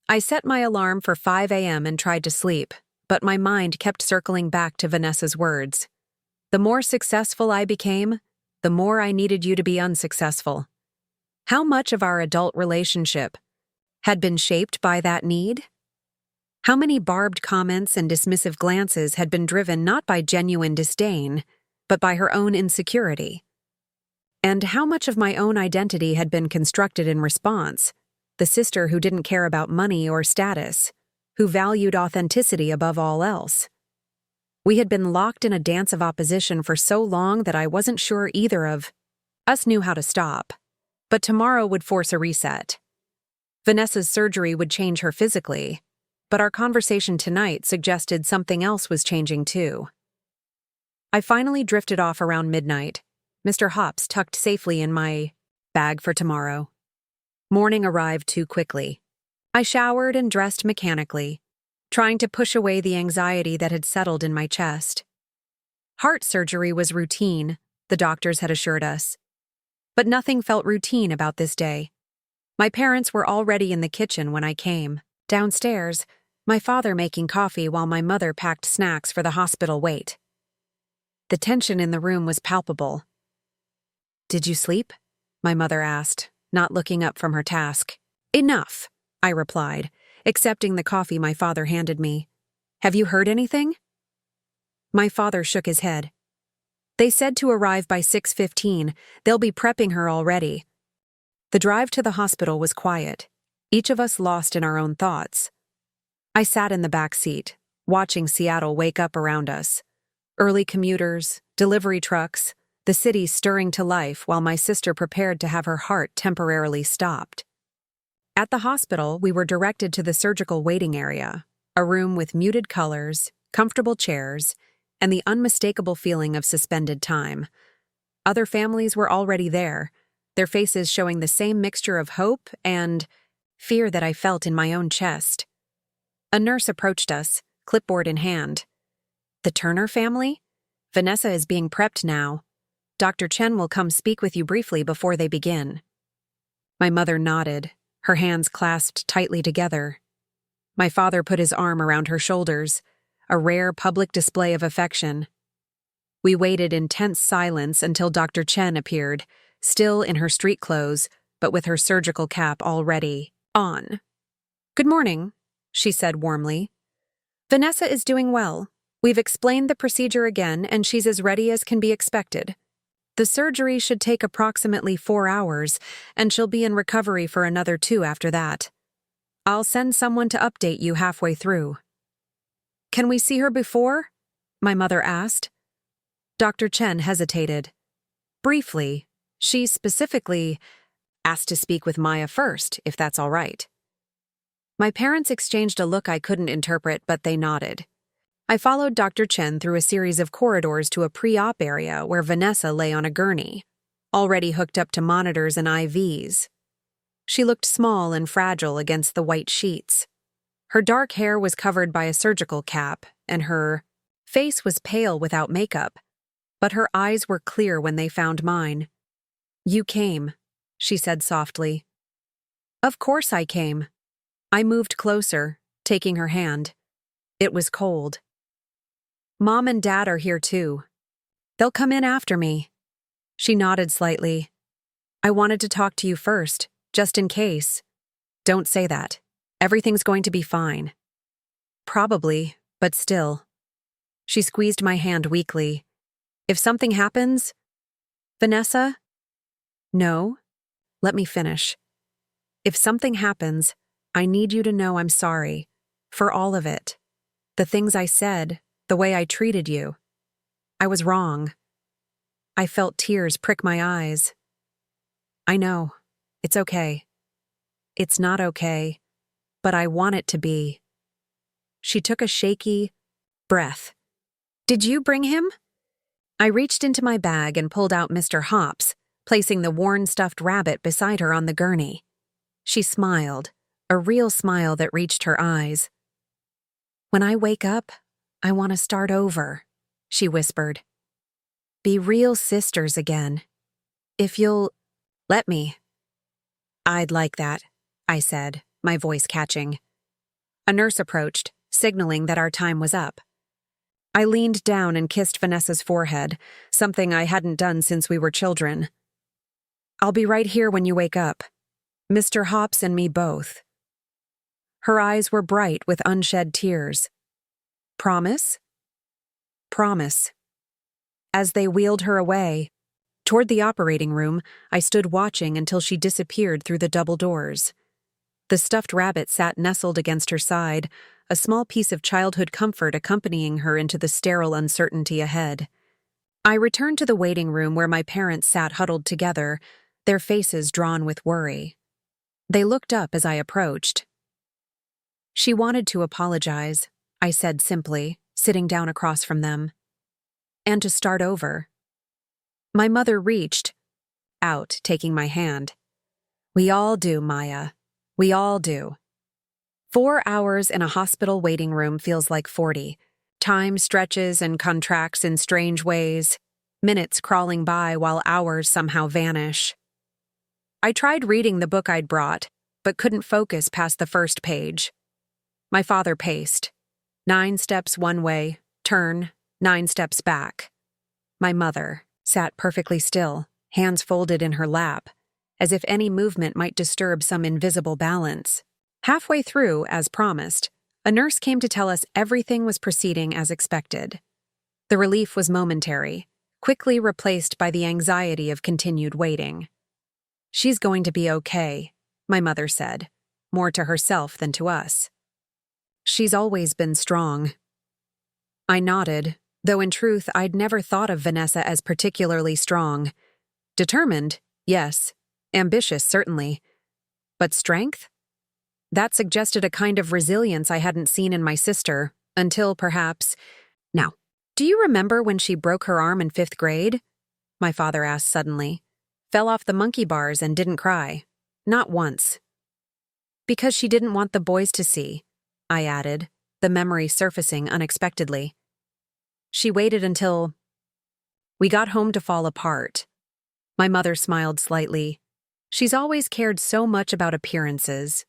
I set my alarm for 5 a.m. and tried to sleep, but my mind kept circling back to Vanessa's words. The more successful I became, the more I needed you to be unsuccessful. How much of our adult relationship had been shaped by that need? How many barbed comments and dismissive glances had been driven not by genuine disdain, but by her own insecurity? And how much of my own identity had been constructed in response, the sister who didn't care about money or status, who valued authenticity above all else? We had been locked in a dance of opposition for so long that I wasn't sure either of us knew how to stop. But tomorrow would force a reset. Vanessa's surgery would change her physically, but our conversation tonight suggested something else was changing too. I finally drifted off around midnight, Mr. Hops tucked safely in my bag for tomorrow. Morning arrived too quickly. I showered and dressed mechanically, trying to push away the anxiety that had settled in my chest. Heart surgery was routine, the doctors had assured us. But nothing felt routine about this day. My parents were already in the kitchen when I came. Downstairs, my father making coffee while my mother packed snacks for the hospital wait. The tension in the room was palpable. "Did you sleep?" my mother asked, not looking up from her task. "Enough," I replied, accepting the coffee my father handed me. "Have you heard anything?" My father shook his head. "They said to arrive by 6:15. They'll be prepping her already." The drive to the hospital was quiet, each of us lost in our own thoughts. I sat in the back seat, watching Seattle wake up around us. Early commuters, delivery trucks, the city stirring to life while my sister prepared to have her heart temporarily stopped. At the hospital, we were directed to the surgical waiting area, a room with muted colors, comfortable chairs, and the unmistakable feeling of suspended time. Other families were already there, their faces showing the same mixture of hope and fear that I felt in my own chest. A nurse approached us, clipboard in hand. "The Turner family? Vanessa is being prepped now. Dr. Chen will come speak with you briefly before they begin." My mother nodded, her hands clasped tightly together. My father put his arm around her shoulders, a rare public display of affection. We waited in tense silence until Dr. Chen appeared, still in her street clothes, but with her surgical cap already on. "Good morning," she said warmly. "Vanessa is doing well. We've explained the procedure again, and she's as ready as can be expected. The surgery should take approximately 4 hours, and she'll be in recovery for another 2 after that. I'll send someone to update you halfway through." "Can we see her before?" my mother asked. Dr. Chen hesitated. Briefly, she specifically asked to speak with Maya first, if that's all right. My parents exchanged a look I couldn't interpret, but they nodded. I followed Dr. Chen through a series of corridors to a pre-op area where Vanessa lay on a gurney, already hooked up to monitors and IVs. She looked small and fragile against the white sheets. Her dark hair was covered by a surgical cap, and her face was pale without makeup, but her eyes were clear when they found mine. "You came," she said softly. "Of course I came." I moved closer, taking her hand. It was cold. "Mom and Dad are here too. They'll come in after me." She nodded slightly. "I wanted to talk to you first, just in case." "Don't say that. Everything's going to be fine." "Probably, but still." She squeezed my hand weakly. "If something happens—" "Vanessa?" "No. Let me finish. If something happens, I need you to know I'm sorry. For all of it. The things I said, the way I treated you. I was wrong." I felt tears prick my eyes. I know. It's okay. It's not okay, but I want it to be. She took a shaky breath. Did you bring him? I reached into my bag and pulled out Mr. Hops, placing the worn stuffed rabbit beside her on the gurney. She smiled, a real smile that reached her eyes. When I wake up, I want to start over, she whispered. Be real sisters again. If you'll let me. I'd like that, I said, my voice catching. A nurse approached, signaling that our time was up. I leaned down and kissed Vanessa's forehead, something I hadn't done since we were children. I'll be right here when you wake up. Mr. Hops and me both. Her eyes were bright with unshed tears. Promise? Promise. As they wheeled her away, toward the operating room, I stood watching until she disappeared through the double doors. The stuffed rabbit sat nestled against her side, a small piece of childhood comfort accompanying her into the sterile uncertainty ahead. I returned to the waiting room where my parents sat huddled together, their faces drawn with worry. They looked up as I approached. She wanted to apologize, I said simply, sitting down across from them. And to start over. My mother reached out, taking my hand. We all do, Maya. We all do. 4 hours in a hospital waiting room feels like 40. Time stretches and contracts in strange ways, minutes crawling by while hours somehow vanish. I tried reading the book I'd brought, but couldn't focus past the first page. My father paced. 9 steps one way, turn, 9 steps back. My mother sat perfectly still, hands folded in her lap, as if any movement might disturb some invisible balance. Halfway through, as promised, a nurse came to tell us everything was proceeding as expected. The relief was momentary, quickly replaced by the anxiety of continued waiting. She's going to be okay, my mother said, more to herself than to us. She's always been strong. I nodded, though in truth I'd never thought of Vanessa as particularly strong. Determined, yes. Ambitious, certainly. But strength? That suggested a kind of resilience I hadn't seen in my sister, until perhaps... Now, do you remember when she broke her arm in 5th grade? My father asked suddenly. Fell off the monkey bars and didn't cry. Not once. Because she didn't want the boys to see, I added, the memory surfacing unexpectedly. She waited until... We got home to fall apart. My mother smiled slightly. She's always cared so much about appearances.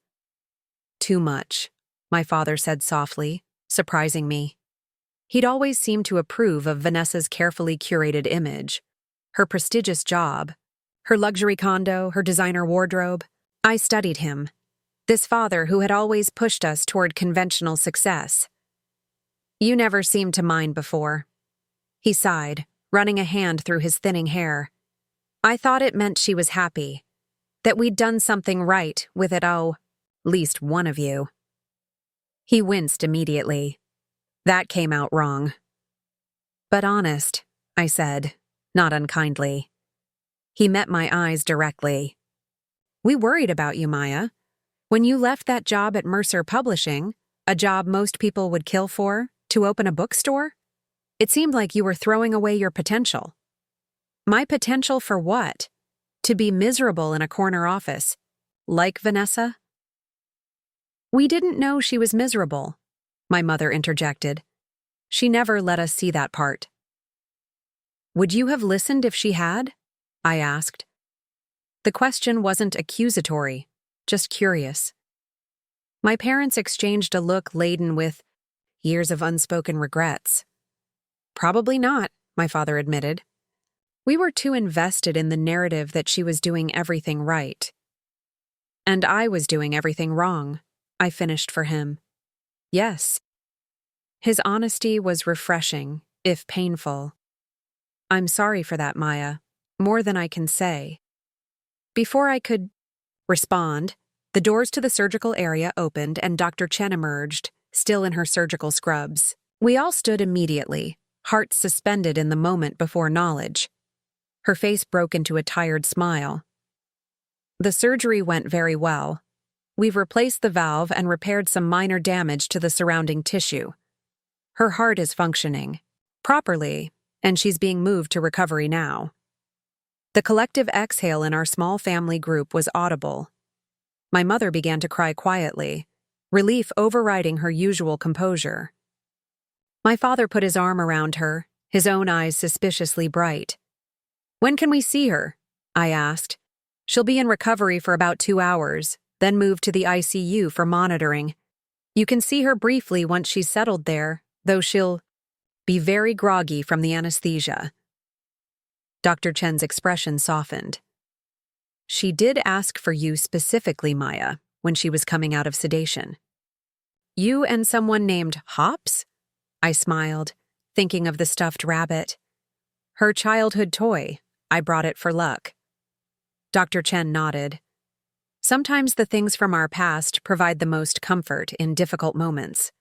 Too much, my father said softly, surprising me. He'd always seemed to approve of Vanessa's carefully curated image. Her prestigious job, her luxury condo, her designer wardrobe. I studied him. This father who had always pushed us toward conventional success. You never seemed to mind before. He sighed, running a hand through his thinning hair. I thought it meant she was happy. That we'd done something right with it, least one of you. He winced immediately. That came out wrong. But honest, I said, not unkindly. He met my eyes directly. We worried about you, Maya. When you left that job at Mercer Publishing, a job most people would kill for, to open a bookstore, it seemed like you were throwing away your potential. My potential for what? To be miserable in a corner office, like Vanessa? We didn't know she was miserable, my mother interjected. She never let us see that part. Would you have listened if she had? I asked. The question wasn't accusatory, just curious. My parents exchanged a look laden with years of unspoken regrets. Probably not, my father admitted. We were too invested in the narrative that she was doing everything right. And I was doing everything wrong, I finished for him. Yes. His honesty was refreshing, if painful. I'm sorry for that, Maya, more than I can say. Before I could respond, the doors to the surgical area opened and Dr. Chen emerged, still in her surgical scrubs. We all stood immediately, hearts suspended in the moment before knowledge. Her face broke into a tired smile. The surgery went very well. We've replaced the valve and repaired some minor damage to the surrounding tissue. Her heart is functioning properly, and she's being moved to recovery now. The collective exhale in our small family group was audible. My mother began to cry quietly, relief overriding her usual composure. My father put his arm around her, his own eyes suspiciously bright. "When can we see her?" I asked. "She'll be in recovery for about 2 hours, then moved to the ICU for monitoring. You can see her briefly once she's settled there, though she'll be very groggy from the anesthesia." Dr. Chen's expression softened. "She did ask for you specifically, Maya, when she was coming out of sedation." "You and someone named Hops?" I smiled, thinking of the stuffed rabbit. "Her childhood toy. I brought it for luck." Dr. Chen nodded. "Sometimes the things from our past provide the most comfort in difficult moments."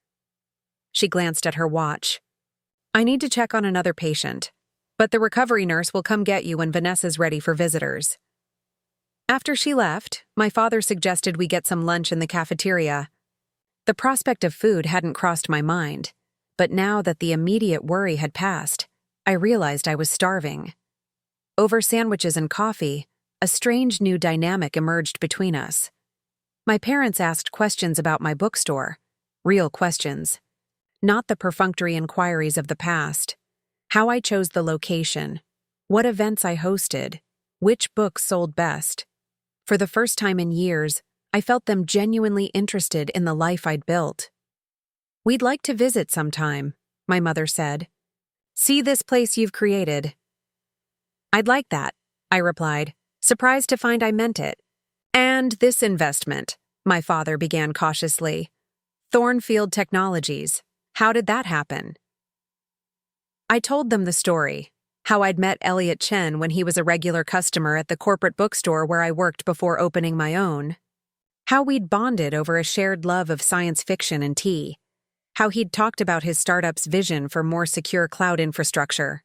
She glanced at her watch. "I need to check on another patient, but the recovery nurse will come get you when Vanessa's ready for visitors." After she left, my father suggested we get some lunch in the cafeteria. The prospect of food hadn't crossed my mind, but now that the immediate worry had passed, I realized I was starving. Over sandwiches and coffee, a strange new dynamic emerged between us. My parents asked questions about my bookstore, real questions, not the perfunctory inquiries of the past. How I chose the location, what events I hosted, which books sold best. For the first time in years, I felt them genuinely interested in the life I'd built. "We'd like to visit sometime," my mother said. "See this place you've created." "I'd like that," I replied, surprised to find I meant it. "And this investment," my father began cautiously. "Thornfield Technologies. How did that happen?" I told them the story, how I'd met Elliot Chen when he was a regular customer at the corporate bookstore where I worked before opening my own. How we'd bonded over a shared love of science fiction and tea. How he'd talked about his startup's vision for more secure cloud infrastructure.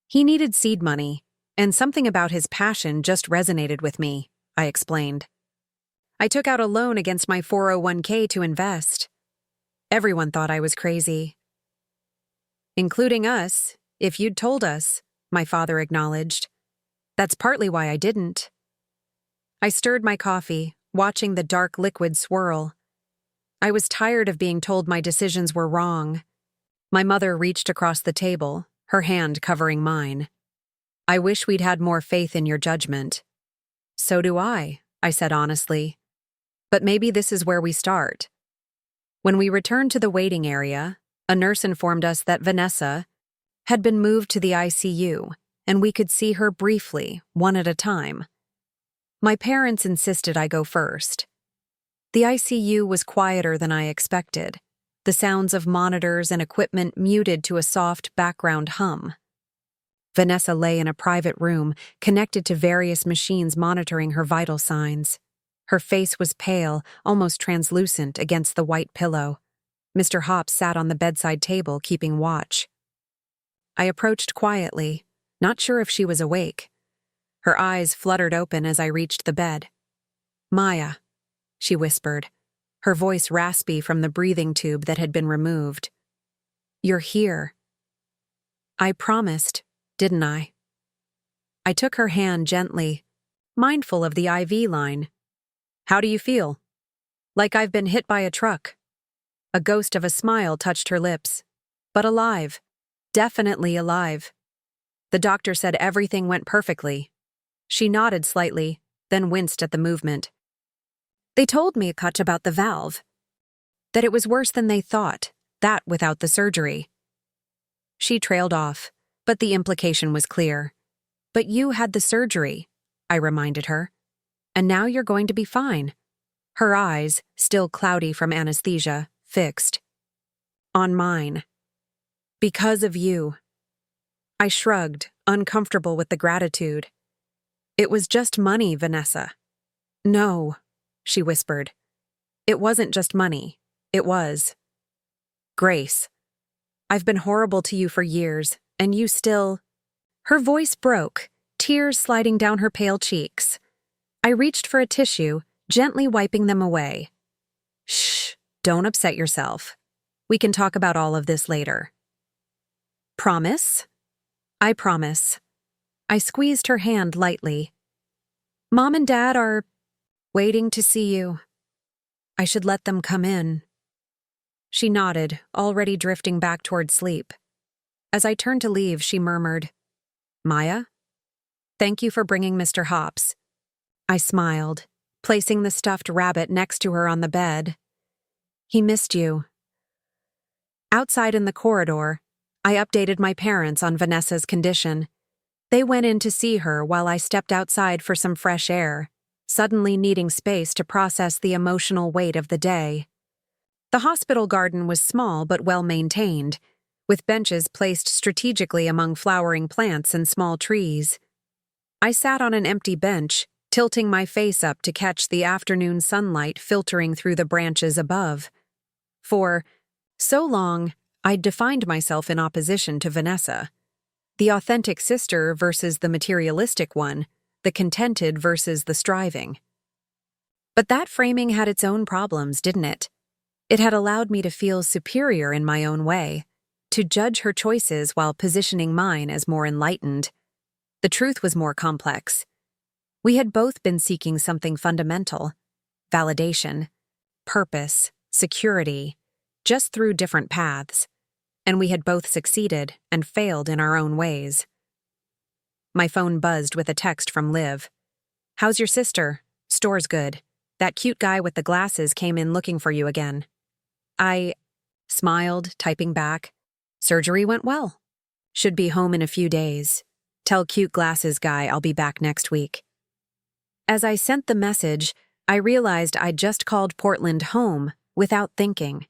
He needed seed money, and something about his passion just resonated with me, I explained. I took out a loan against my 401k to invest. Everyone thought I was crazy. "Including us, if you'd told us," my father acknowledged. "That's partly why I didn't." I stirred my coffee, watching the dark liquid swirl. I was tired of being told my decisions were wrong. My mother reached across the table, her hand covering mine. "I wish we'd had more faith in your judgment." "So do I said honestly. "But maybe this is where we start." When we returned to the waiting area, a nurse informed us that Vanessa had been moved to the ICU, and we could see her briefly, one at a time. My parents insisted I go first. The ICU was quieter than I expected, the sounds of monitors and equipment muted to a soft background hum. Vanessa lay in a private room, connected to various machines monitoring her vital signs. Her face was pale, almost translucent against the white pillow. Mr. Hops sat on the bedside table, keeping watch. I approached quietly, not sure if she was awake. Her eyes fluttered open as I reached the bed. "Maya," she whispered, her voice raspy from the breathing tube that had been removed. "You're here." I promised, didn't I? I took her hand gently, mindful of the IV line. "How do you feel?" "Like I've been hit by a truck." A ghost of a smile touched her lips. "But alive. Definitely alive." "The doctor said everything went perfectly." She nodded slightly, then winced at the movement. "They told me much about the valve. That it was worse than they thought, that without the surgery." She trailed off, but the implication was clear. "But you had the surgery," I reminded her. "And now you're going to be fine." Her eyes, still cloudy from anesthesia, fixed on mine. "Because of you." I shrugged, uncomfortable with the gratitude. "It was just money, Vanessa." "No," she whispered. "It wasn't just money. It was grace. I've been horrible to you for years, and you still—" Her voice broke, tears sliding down her pale cheeks. I reached for a tissue, gently wiping them away. Shh, don't upset yourself. We can talk about all of this later. Promise? I promise. I squeezed her hand lightly. Mom and Dad are waiting to see you. I should let them come in. She nodded, already drifting back toward sleep. As I turned to leave, she murmured, Maya? Thank you for bringing Mr. Hops. I smiled, placing the stuffed rabbit next to her on the bed. He missed you. Outside in the corridor, I updated my parents on Vanessa's condition. They went in to see her while I stepped outside for some fresh air, suddenly needing space to process the emotional weight of the day. The hospital garden was small but well-maintained, with benches placed strategically among flowering plants and small trees. I sat on an empty bench, tilting my face up to catch the afternoon sunlight filtering through the branches above. For so long, I'd defined myself in opposition to Vanessa. The authentic sister versus the materialistic one, the contented versus the striving. But that framing had its own problems, didn't it? It had allowed me to feel superior in my own way, to judge her choices while positioning mine as more enlightened. The truth was more complex. We had both been seeking something fundamental: validation, purpose, security, just through different paths. And we had both succeeded and failed in our own ways. My phone buzzed with a text from Liv. How's your sister? Store's good. That cute guy with the glasses came in looking for you again. I smiled, typing back. Surgery went well. Should be home in a few days. Tell cute glasses guy I'll be back next week. As I sent the message, I realized I'd just called Portland home without thinking.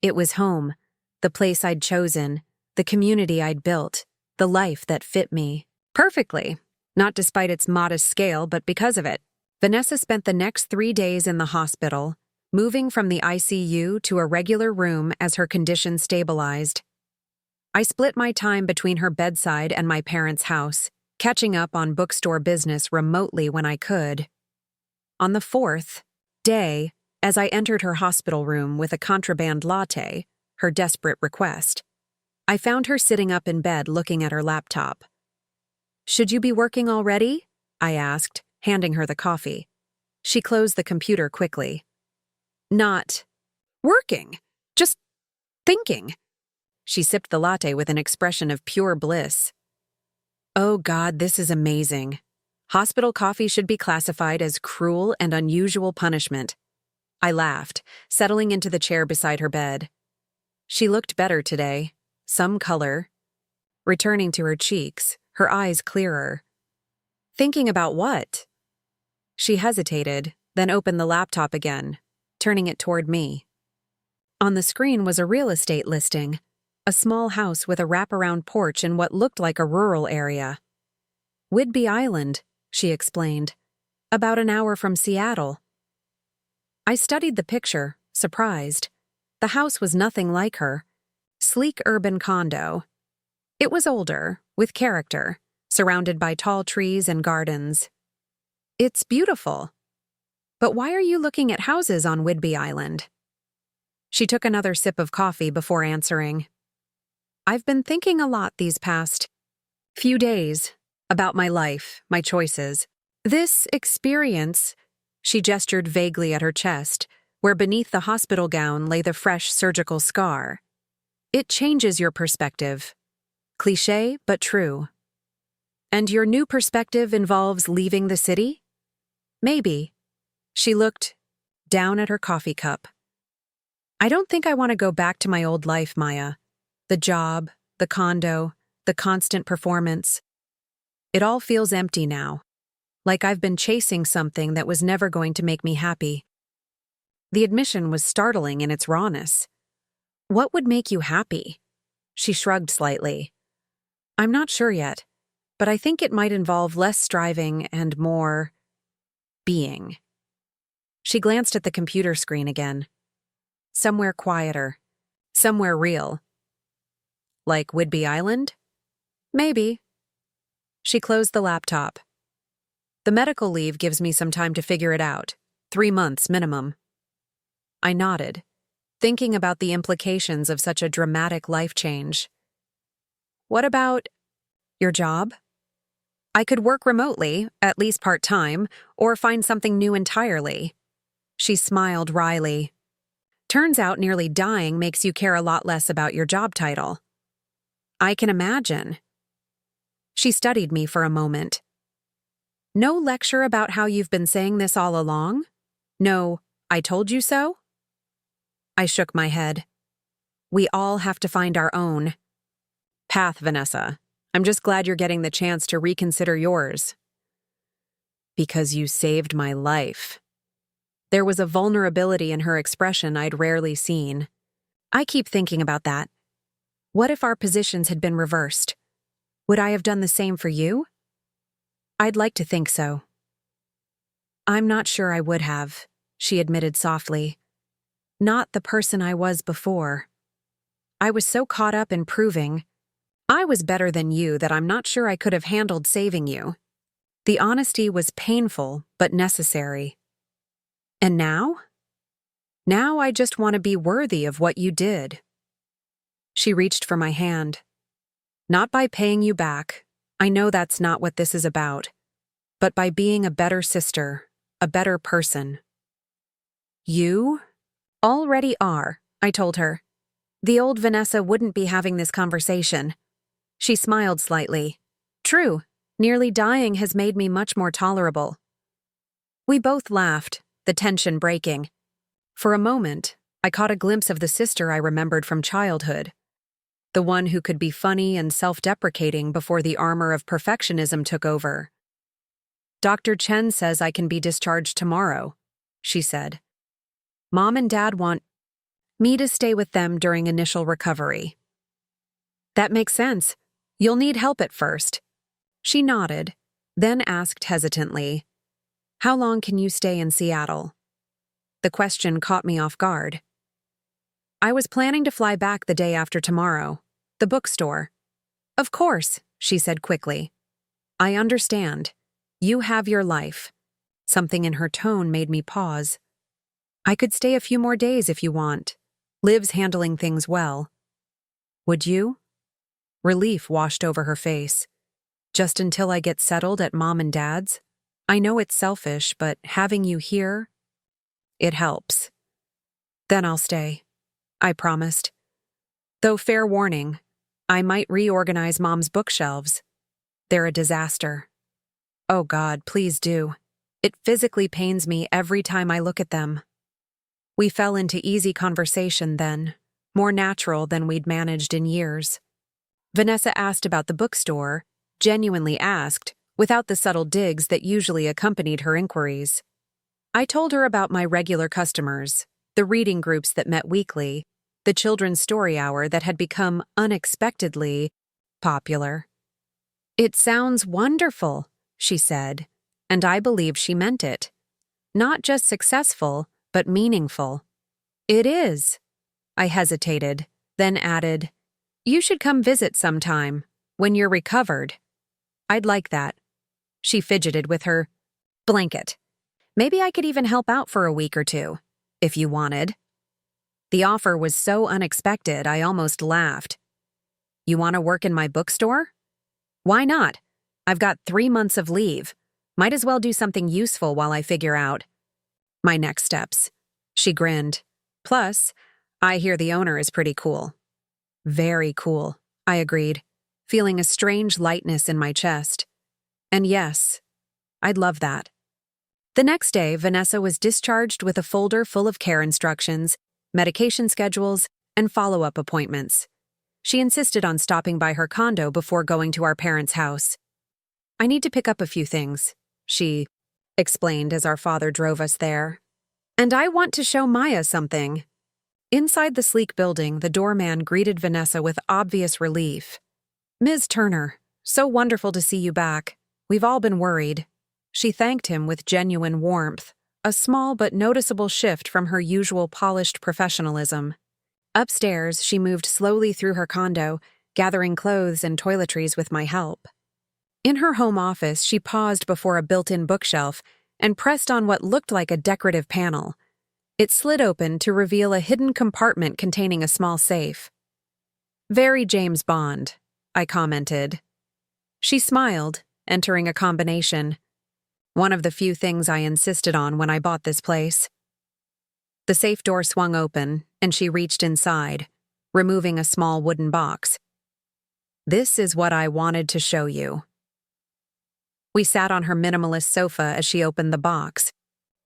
It was home. The place I'd chosen, the community I'd built, the life that fit me. Perfectly. Not despite its modest scale, but because of it. Vanessa spent the next 3 days in the hospital, moving from the ICU to a regular room as her condition stabilized. I split my time between her bedside and my parents' house, catching up on bookstore business remotely when I could. On the 4th day, as I entered her hospital room with a contraband latte, her desperate request, I found her sitting up in bed looking at her laptop. Should you be working already? I asked, handing her the coffee. She closed the computer quickly. Not working, just thinking. She sipped the latte with an expression of pure bliss. Oh God, this is amazing. Hospital coffee should be classified as cruel and unusual punishment. I laughed, settling into the chair beside her bed. She looked better today, some color, returning to her cheeks, her eyes clearer. Thinking about what? She hesitated, then opened the laptop again, turning it toward me. On the screen was a real estate listing, a small house with a wraparound porch in what looked like a rural area. Whidbey Island, she explained, about an hour from Seattle. I studied the picture, surprised. The house was nothing like her. Sleek urban condo. It was older, with character, surrounded by tall trees and gardens. It's beautiful. But why are you looking at houses on Whidbey Island? She took another sip of coffee before answering. I've been thinking a lot these past few days about my life, my choices. This experience, she gestured vaguely at her chest, where beneath the hospital gown lay the fresh surgical scar. It changes your perspective. Cliché, but true. And your new perspective involves leaving the city? Maybe. She looked down at her coffee cup. I don't think I want to go back to my old life, Maya. The job, the condo, the constant performance. It all feels empty now. Like I've been chasing something that was never going to make me happy. The admission was startling in its rawness. What would make you happy? She shrugged slightly. I'm not sure yet, but I think it might involve less striving and more being. She glanced at the computer screen again. Somewhere quieter. Somewhere real. Like Whidbey Island? Maybe. She closed the laptop. The medical leave gives me some time to figure it out. 3 months minimum. I nodded, thinking about the implications of such a dramatic life change. What about your job? I could work remotely, at least part-time, or find something new entirely. She smiled wryly. Turns out nearly dying makes you care a lot less about your job title. I can imagine. She studied me for a moment. No lecture about how you've been saying this all along? No, I told you so? I shook my head. We all have to find our own path, Vanessa. I'm just glad you're getting the chance to reconsider yours. Because you saved my life. There was a vulnerability in her expression I'd rarely seen. I keep thinking about that. What if our positions had been reversed? Would I have done the same for you? I'd like to think so. I'm not sure I would have, she admitted softly. Not the person I was before. I was so caught up in proving I was better than you that I'm not sure I could have handled saving you. The honesty was painful, but necessary. And now? Now I just want to be worthy of what you did. She reached for my hand. Not by paying you back. I know that's not what this is about. But by being a better sister, a better person. You already are, I told her. The old Vanessa wouldn't be having this conversation. She smiled slightly. True, nearly dying has made me much more tolerable. We both laughed, the tension breaking. For a moment, I caught a glimpse of the sister I remembered from childhood. The one who could be funny and self-deprecating before the armor of perfectionism took over. Dr. Chen says I can be discharged tomorrow, she said. Mom and Dad want me to stay with them during initial recovery. That makes sense. You'll need help at first. She nodded, then asked hesitantly, How long can you stay in Seattle? The question caught me off guard. I was planning to fly back the day after tomorrow. The bookstore. Of course, she said quickly. I understand. You have your life. Something in her tone made me pause. I could stay a few more days if you want. Liv's handling things well. Would you? Relief washed over her face. Just until I get settled at Mom and Dad's? I know it's selfish, but having you here, it helps. Then I'll stay. I promised. Though fair warning, I might reorganize Mom's bookshelves. They're a disaster. Oh God, please do. It physically pains me every time I look at them. We fell into easy conversation then, more natural than we'd managed in years. Vanessa asked about the bookstore, genuinely asked, without the subtle digs that usually accompanied her inquiries. I told her about my regular customers, the reading groups that met weekly, the children's story hour that had become unexpectedly popular. It sounds wonderful, she said, and I believe she meant it. Not just successful, but meaningful. It is. I hesitated, then added, You should come visit sometime, when you're recovered. I'd like that. She fidgeted with her blanket. Maybe I could even help out for a week or two, if you wanted. The offer was so unexpected I almost laughed. You want to work in my bookstore? Why not? I've got 3 months of leave. Might as well do something useful while I figure out my next steps. She grinned. Plus, I hear the owner is pretty cool. Very cool, I agreed, feeling a strange lightness in my chest. And yes, I'd love that. The next day, Vanessa was discharged with a folder full of care instructions, medication schedules, and follow-up appointments. She insisted on stopping by her condo before going to our parents' house. I need to pick up a few things, she explained as our father drove us there. And I want to show Maya something. Inside the sleek building, the doorman greeted Vanessa with obvious relief. Ms. Turner, so wonderful to see you back. We've all been worried. She thanked him with genuine warmth, a small but noticeable shift from her usual polished professionalism. Upstairs, she moved slowly through her condo, gathering clothes and toiletries with my help. In her home office, she paused before a built-in bookshelf and pressed on what looked like a decorative panel. It slid open to reveal a hidden compartment containing a small safe. "Very James Bond," I commented. She smiled, entering a combination. One of the few things I insisted on when I bought this place. The safe door swung open, and she reached inside, removing a small wooden box. "This is what I wanted to show you." We sat on her minimalist sofa as she opened the box.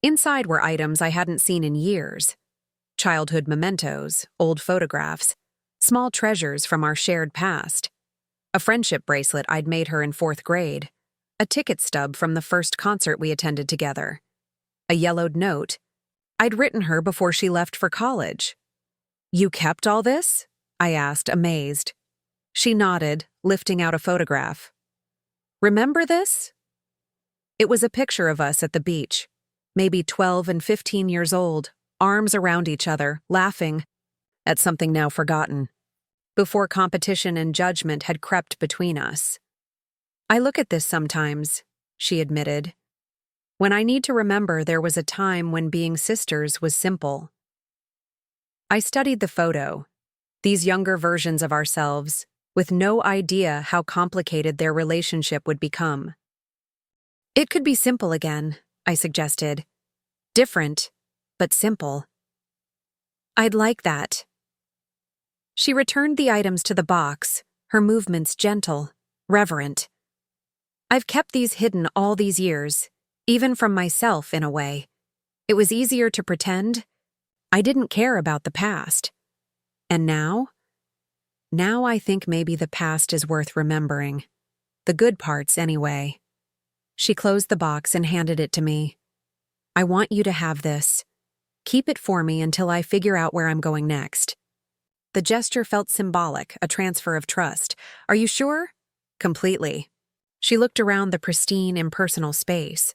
Inside were items I hadn't seen in years. Childhood mementos, old photographs, small treasures from our shared past. A friendship bracelet I'd made her in 4th grade. A ticket stub from the first concert we attended together. A yellowed note I'd written her before she left for college. "You kept all this?" I asked, amazed. She nodded, lifting out a photograph. "Remember this?" It was a picture of us at the beach, maybe 12 and 15 years old, arms around each other, laughing at something now forgotten, before competition and judgment had crept between us. "I look at this sometimes," she admitted, "when I need to remember there was a time when being sisters was simple." I studied the photo, these younger versions of ourselves, with no idea how complicated their relationship would become. "It could be simple again," I suggested. "Different, but simple." "I'd like that." She returned the items to the box, her movements gentle, reverent. "I've kept these hidden all these years, even from myself in a way. It was easier to pretend. I didn't care about the past. And now? Now I think maybe the past is worth remembering. The good parts, anyway." She closed the box and handed it to me. "I want you to have this. Keep it for me until I figure out where I'm going next." The gesture felt symbolic, a transfer of trust. "Are you sure?" "Completely." She looked around the pristine, impersonal space.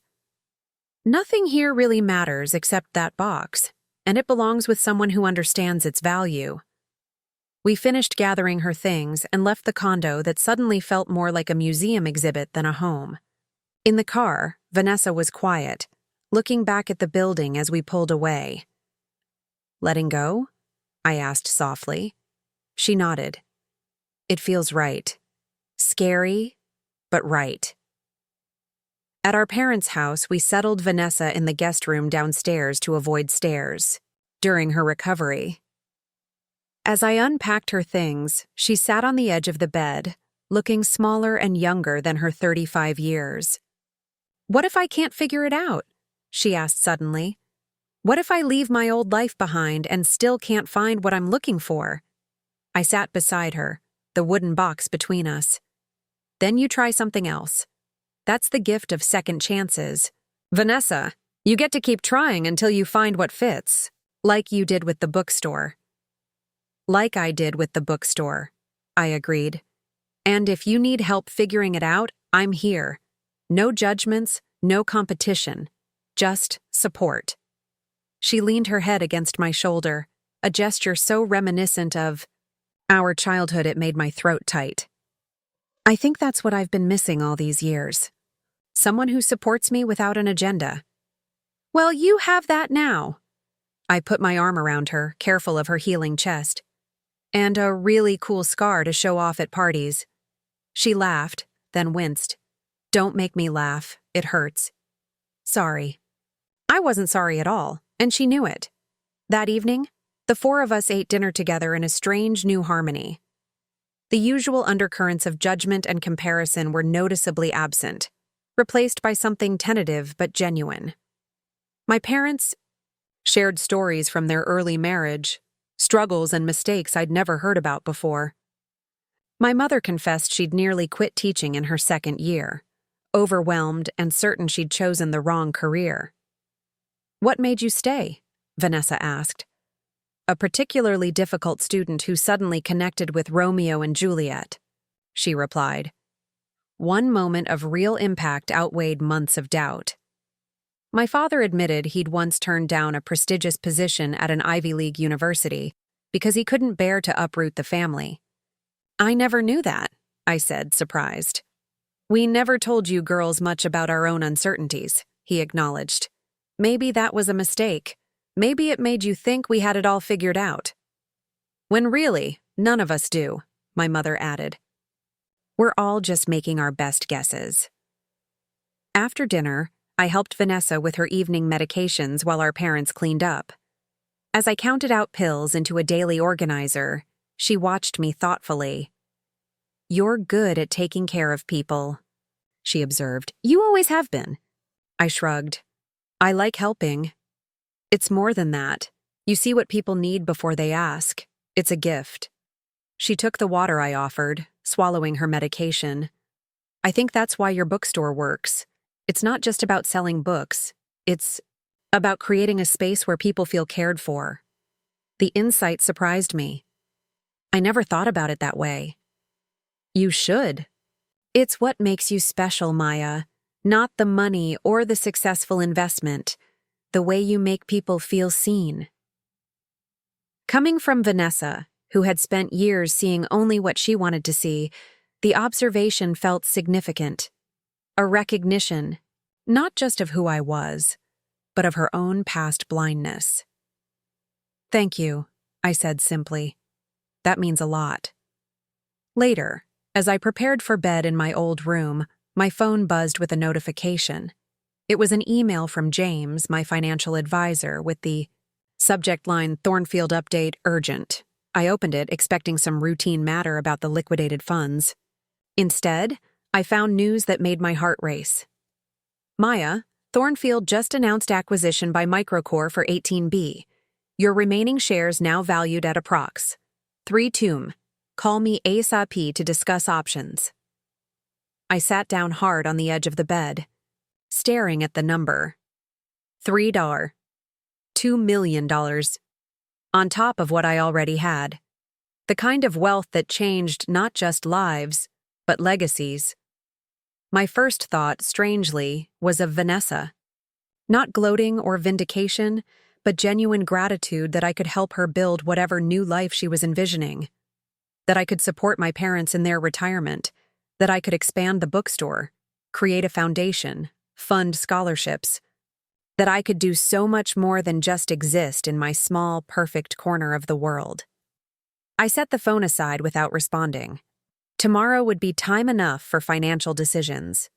"Nothing here really matters except that box, and it belongs with someone who understands its value." We finished gathering her things and left the condo that suddenly felt more like a museum exhibit than a home. In the car, Vanessa was quiet, looking back at the building as we pulled away. "Letting go?" I asked softly. She nodded. "It feels right. Scary, but right." At our parents' house, we settled Vanessa in the guest room downstairs to avoid stairs during her recovery. As I unpacked her things, she sat on the edge of the bed, looking smaller and younger than her 35 years. "What if I can't figure it out?" she asked suddenly. "What if I leave my old life behind and still can't find what I'm looking for?" I sat beside her, the wooden box between us. "Then you try something else. That's the gift of second chances. Vanessa, you get to keep trying until you find what fits, like you did with the bookstore." "Like I did with the bookstore," I agreed. "And if you need help figuring it out, I'm here. No judgments, no competition, just support." She leaned her head against my shoulder, a gesture so reminiscent of our childhood it made my throat tight. "I think that's what I've been missing all these years. Someone who supports me without an agenda." "Well, you have that now." I put my arm around her, careful of her healing chest. "And a really cool scar to show off at parties." She laughed, then winced. "Don't make me laugh. It hurts." "Sorry." I wasn't sorry at all, and she knew it. That evening, the 4 of us ate dinner together in a strange new harmony. The usual undercurrents of judgment and comparison were noticeably absent, replaced by something tentative but genuine. My parents shared stories from their early marriage, struggles and mistakes I'd never heard about before. My mother confessed she'd nearly quit teaching in her 2nd year, overwhelmed and certain she'd chosen the wrong career. "What made you stay?" Vanessa asked. "A particularly difficult student who suddenly connected with Romeo and Juliet," she replied. One moment of real impact outweighed months of doubt. My father admitted he'd once turned down a prestigious position at an Ivy League university because he couldn't bear to uproot the family. "I never knew that," I said, surprised. We never told you girls much about our own uncertainties, he acknowledged. Maybe that was a mistake. Maybe it made you think we had it all figured out. When really, none of us do, my mother added. We're all just making our best guesses. After dinner, I helped Vanessa with her evening medications while our parents cleaned up. As I counted out pills into a daily organizer, she watched me thoughtfully. You're good at taking care of people, she observed. You always have been. I shrugged. I like helping. It's more than that. You see what people need before they ask. It's a gift. She took the water I offered, swallowing her medication. I think that's why your bookstore works. It's not just about selling books. It's about creating a space where people feel cared for. The insight surprised me. I never thought about it that way. You should. It's what makes you special, Maya. Not the money or the successful investment. The way you make people feel seen. Coming from Vanessa, who had spent years seeing only what she wanted to see, the observation felt significant. A recognition, not just of who I was, but of her own past blindness. Thank you, I said simply. That means a lot. Later, as I prepared for bed in my old room, my phone buzzed with a notification. It was an email from James, my financial advisor, with the subject line Thornfield update urgent. I opened it, expecting some routine matter about the liquidated funds. Instead, I found news that made my heart race. Maya, Thornfield just announced acquisition by Microcore for 18B. Your remaining shares now valued at approx. 3 Tomb. Call me ASAP to discuss options. I sat down hard on the edge of the bed, staring at the number. $3. $2 million. On top of what I already had. The kind of wealth that changed not just lives, but legacies. My first thought, strangely, was of Vanessa. Not gloating or vindication, but genuine gratitude that I could help her build whatever new life she was envisioning. That I could support my parents in their retirement. That I could expand the bookstore, create a foundation, fund scholarships. That I could do so much more than just exist in my small, perfect corner of the world. I set the phone aside without responding. Tomorrow would be time enough for financial decisions.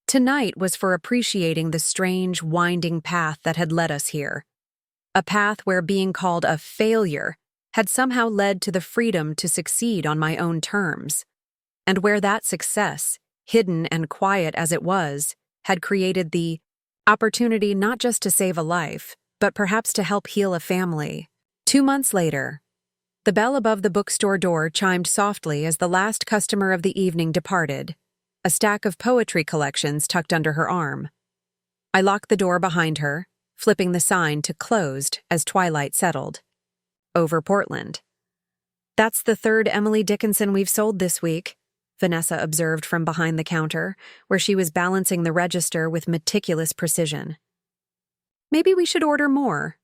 Tonight was for appreciating the strange, winding path that had led us here. A path where being called a failure had somehow led to the freedom to succeed on my own terms, and where that success, hidden and quiet as it was, had created the opportunity not just to save a life, but perhaps to help heal a family. 2 months later, the bell above the bookstore door chimed softly as the last customer of the evening departed, a stack of poetry collections tucked under her arm. I locked the door behind her, flipping the sign to closed as twilight settled. Over Portland. That's the third Emily Dickinson we've sold this week, Vanessa observed from behind the counter, where she was balancing the register with meticulous precision. Maybe we should order more.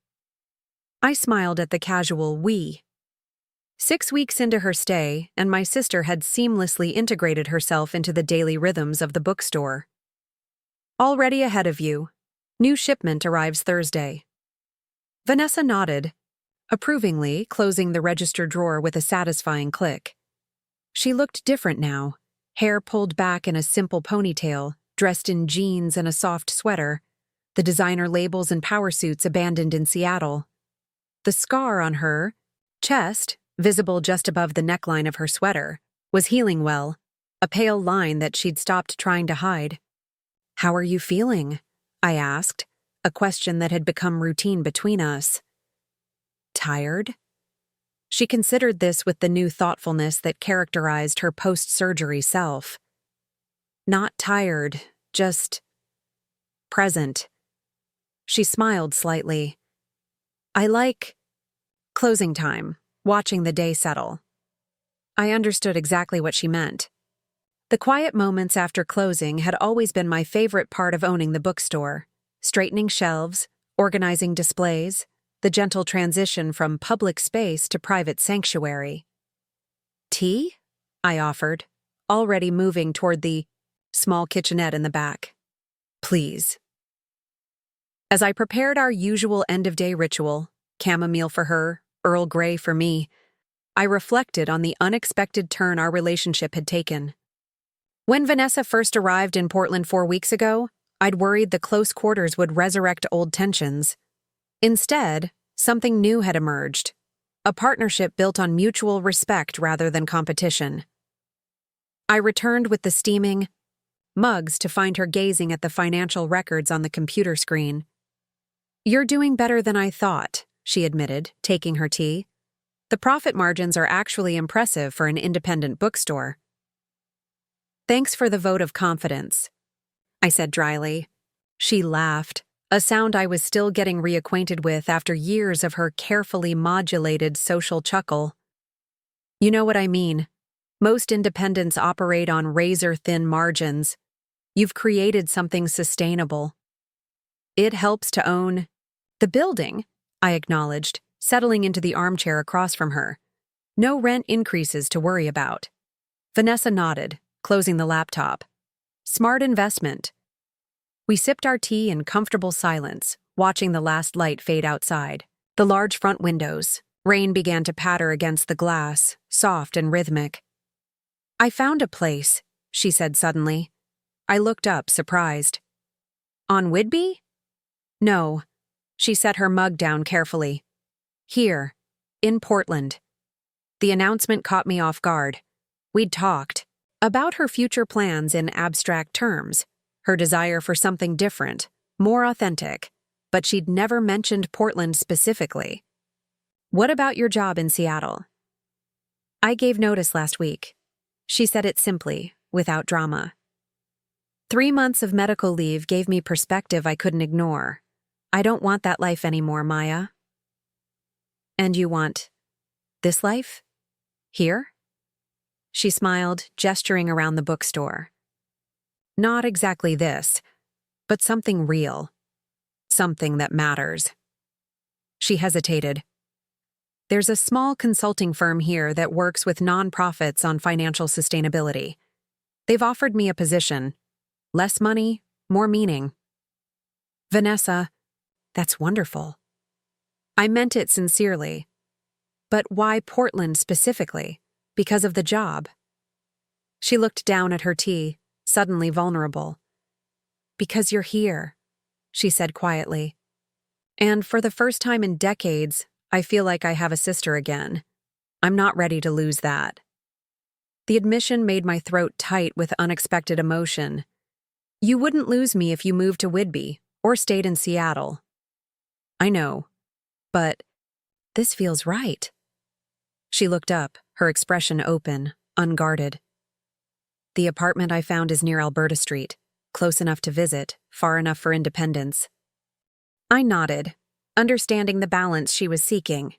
I smiled at the casual we. 6 weeks into her stay, and my sister had seamlessly integrated herself into the daily rhythms of the bookstore. Already ahead of you. New shipment arrives Thursday. Vanessa nodded, approvingly closing the register drawer with a satisfying click. She looked different now, hair pulled back in a simple ponytail, dressed in jeans and a soft sweater, the designer labels and power suits abandoned in Seattle. The scar on her chest, visible just above the neckline of her sweater, was healing well, a pale line that she'd stopped trying to hide. "How are you feeling?" I asked, a question that had become routine between us. Tired? She considered this with the new thoughtfulness that characterized her post-surgery self. Not tired, just present. She smiled slightly. I like closing time, watching the day settle. I understood exactly what she meant. The quiet moments after closing had always been my favorite part of owning the bookstore. Straightening shelves, organizing displays, the gentle transition from public space to private sanctuary. Tea? I offered, already moving toward the small kitchenette in the back. Please. As I prepared our usual end-of-day ritual, chamomile for her, Earl Grey for me, I reflected on the unexpected turn our relationship had taken. When Vanessa first arrived in Portland 4 weeks ago, I'd worried the close quarters would resurrect old tensions. Instead, something new had emerged, a partnership built on mutual respect rather than competition. I returned with the steaming mugs to find her gazing at the financial records on the computer screen. "You're doing better than I thought," she admitted, taking her tea. "The profit margins are actually impressive for an independent bookstore." "Thanks for the vote of confidence," I said dryly. She laughed, a sound I was still getting reacquainted with after years of her carefully modulated social chuckle. "You know what I mean. Most independents operate on razor-thin margins. You've created something sustainable." "It helps to own the building," I acknowledged, settling into the armchair across from her. "No rent increases to worry about." Vanessa nodded, closing the laptop. "Smart investment." We sipped our tea in comfortable silence, watching the last light fade outside. The large front windows. Rain began to patter against the glass, soft and rhythmic. "I found a place," she said suddenly. I looked up, surprised. "On Whidbey?" "No." She set her mug down carefully. "Here, in Portland." The announcement caught me off guard. We'd talked about her future plans in abstract terms, her desire for something different, more authentic, but she'd never mentioned Portland specifically. "What about your job in Seattle?" "I gave notice last week." She said it simply, without drama. 3 months of medical leave gave me perspective I couldn't ignore. I don't want that life anymore, Maya. "And you want this life? Here?" She smiled, gesturing around the bookstore. "Not exactly this, but something real. Something that matters." She hesitated. "There's a small consulting firm here that works with nonprofits on financial sustainability. They've offered me a position. Less money, more meaning." "Vanessa, that's wonderful." I meant it sincerely. "But why Portland specifically? Because of the job?" She looked down at her tea, suddenly vulnerable. "Because you're here," she said quietly. "And for the first time in decades, I feel like I have a sister again. I'm not ready to lose that." The admission made my throat tight with unexpected emotion. "You wouldn't lose me if you moved to Whidbey or stayed in Seattle." "I know, but this feels right." She looked up, her expression open, unguarded. "The apartment I found is near Alberta Street, close enough to visit, far enough for independence." I nodded, understanding the balance she was seeking.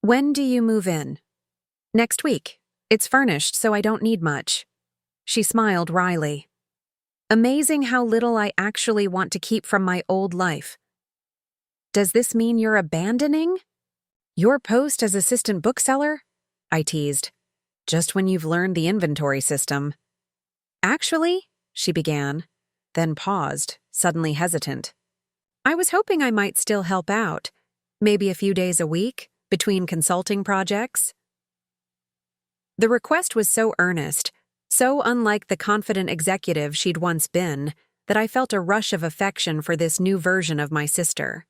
"When do you move in?" "Next week. It's furnished, so I don't need much." She smiled wryly. "Amazing how little I actually want to keep from my old life." "Does this mean you're abandoning your post as assistant bookseller?" I teased. "Just when you've learned the inventory system." "Actually," she began, then paused, suddenly hesitant. "I was hoping I might still help out, maybe a few days a week, between consulting projects." The request was so earnest, so unlike the confident executive she'd once been, that I felt a rush of affection for this new version of my sister.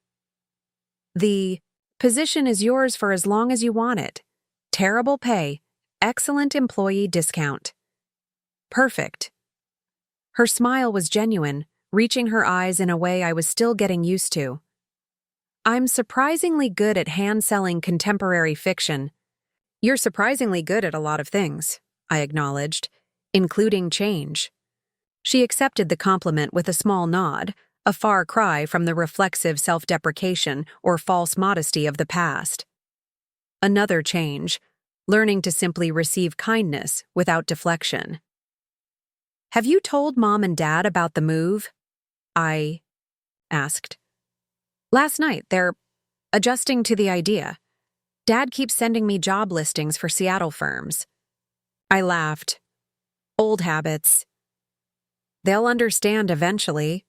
"The position is yours for as long as you want it. Terrible pay, excellent employee discount." "Perfect." Her smile was genuine, reaching her eyes in a way I was still getting used to. "I'm surprisingly good at hand-selling contemporary fiction." "You're surprisingly good at a lot of things," I acknowledged, "including change." She accepted the compliment with a small nod, a far cry from the reflexive self-deprecation or false modesty of the past. Another change, learning to simply receive kindness without deflection. "Have you told Mom and Dad about the move?" I asked. "Last night. They're adjusting to the idea. Dad keeps sending me job listings for Seattle firms." I laughed. "Old habits." They'll understand eventually.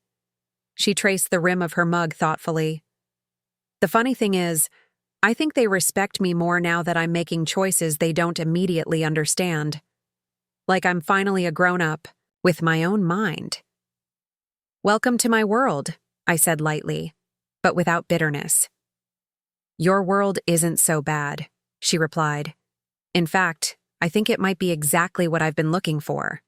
She traced the rim of her mug thoughtfully. The funny thing is, I think they respect me more now that I'm making choices they don't immediately understand. Like I'm finally a grown-up, with my own mind. Welcome to my world, I said lightly, but without bitterness. Your world isn't so bad, she replied. In fact, I think it might be exactly what I've been looking for.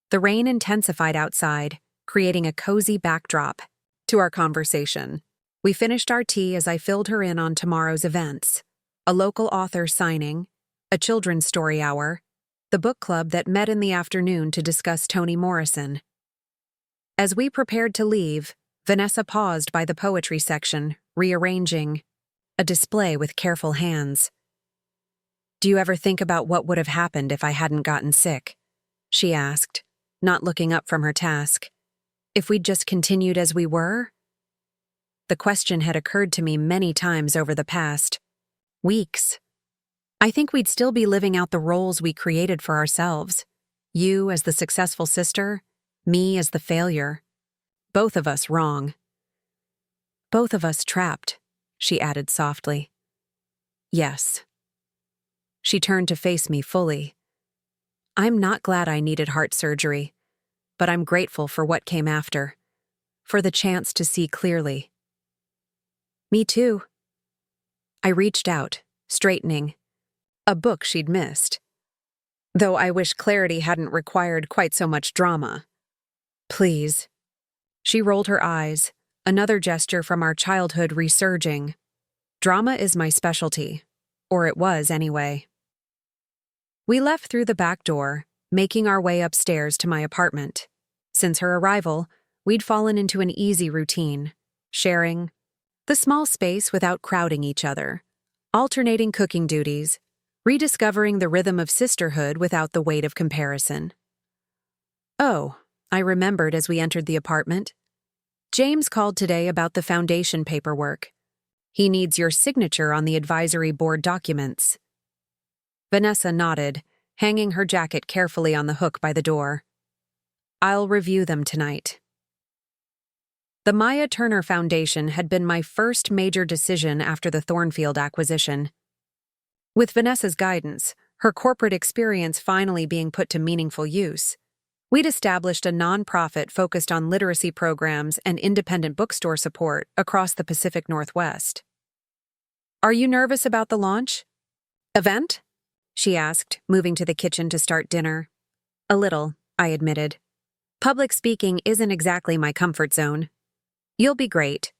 The rain intensified outside, creating a cozy backdrop to our conversation. We finished our tea as I filled her in on tomorrow's events: a local author signing, a children's story hour, the book club that met in the afternoon to discuss Toni Morrison. As we prepared to leave, Vanessa paused by the poetry section, rearranging a display with careful hands. Do you ever think about what would have happened if I hadn't gotten sick? She asked, not looking up from her task. If we'd just continued as we were? The question had occurred to me many times over the past weeks. I think we'd still be living out the roles we created for ourselves. You as the successful sister, me as the failure. Both of us wrong. Both of us trapped, she added softly. Yes. She turned to face me fully. I'm not glad I needed heart surgery, but I'm grateful for what came after, for the chance to see clearly. Me too. I reached out, straightening. A book she'd missed. Though I wish clarity hadn't required quite so much drama. Please. She rolled her eyes, another gesture from our childhood resurging. Drama is my specialty, or it was anyway. We left through the back door, making our way upstairs to my apartment. Since her arrival, we'd fallen into an easy routine, sharing the small space without crowding each other, alternating cooking duties, rediscovering the rhythm of sisterhood without the weight of comparison. Oh, I remembered as we entered the apartment. James called today about the foundation paperwork. He needs your signature on the advisory board documents. Vanessa nodded, hanging her jacket carefully on the hook by the door. I'll review them tonight. The Maya Turner Foundation had been my first major decision after the Thornfield acquisition. With Vanessa's guidance, her corporate experience finally being put to meaningful use, we'd established a nonprofit focused on literacy programs and independent bookstore support across the Pacific Northwest. Are you nervous about the launch? Event? She asked, moving to the kitchen to start dinner. A little, I admitted. Public speaking isn't exactly my comfort zone. You'll be great.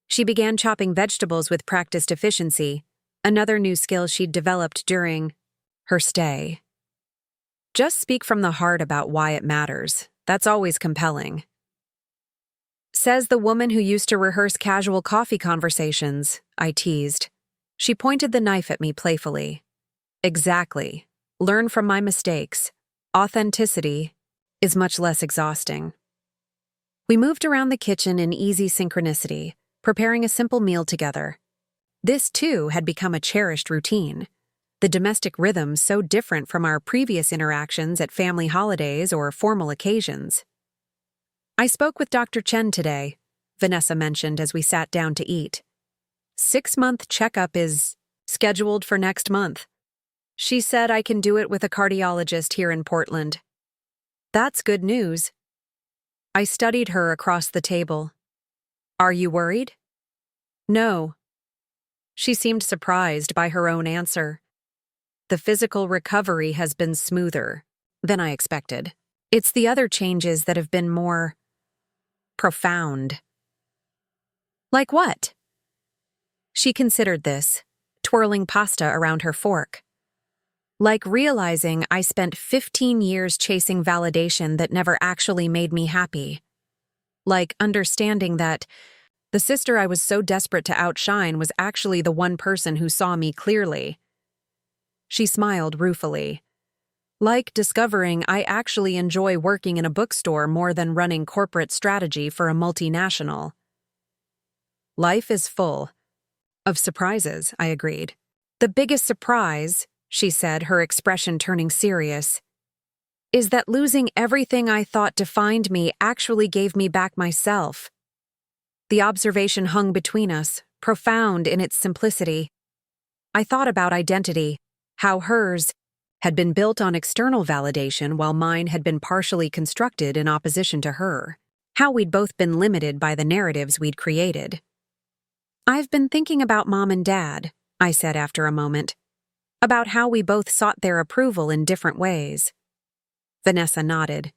She began chopping vegetables with practiced efficiency, another new skill she'd developed during her stay. Just speak from the heart about why it matters. That's always compelling. Says the woman who used to rehearse casual coffee conversations, I teased. She pointed the knife at me playfully. Exactly. Learn from my mistakes. Authenticity is much less exhausting. We moved around the kitchen in easy synchronicity, preparing a simple meal together. This, too, had become a cherished routine. The domestic rhythm so different from our previous interactions at family holidays or formal occasions. I spoke with Dr. Chen today, Vanessa mentioned as we sat down to eat. 6-month checkup is scheduled for next month. She said I can do it with a cardiologist here in Portland. That's good news. I studied her across the table. Are you worried? No. She seemed surprised by her own answer. The physical recovery has been smoother than I expected. It's the other changes that have been more profound. Like what? She considered this, twirling pasta around her fork. Like realizing I spent 15 years chasing validation that never actually made me happy. Like understanding that the sister I was so desperate to outshine was actually the one person who saw me clearly. She smiled ruefully. Like discovering I actually enjoy working in a bookstore more than running corporate strategy for a multinational. Life is full of surprises, I agreed. The biggest surprise, she said, her expression turning serious, is that losing everything I thought defined me actually gave me back myself. The observation hung between us, profound in its simplicity. I thought about identity, how hers had been built on external validation while mine had been partially constructed in opposition to her, how we'd both been limited by the narratives we'd created. "I've been thinking about Mom and Dad," I said after a moment, "about how we both sought their approval in different ways." Vanessa nodded.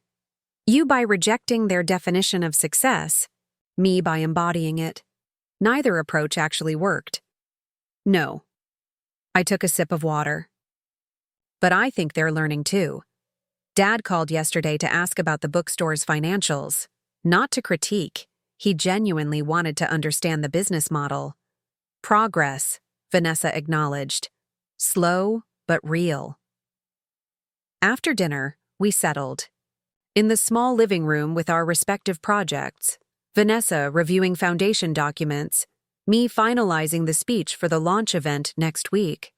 "You by rejecting their definition of success, me by embodying it. Neither approach actually worked." "No." I took a sip of water. "But I think they're learning too. Dad called yesterday to ask about the bookstore's financials, not to critique. He genuinely wanted to understand the business model. Progress," Vanessa acknowledged. "Slow, but real." After dinner, we settled. In the small living room with our respective projects, Vanessa reviewing foundation documents, me finalizing the speech for the launch event next week.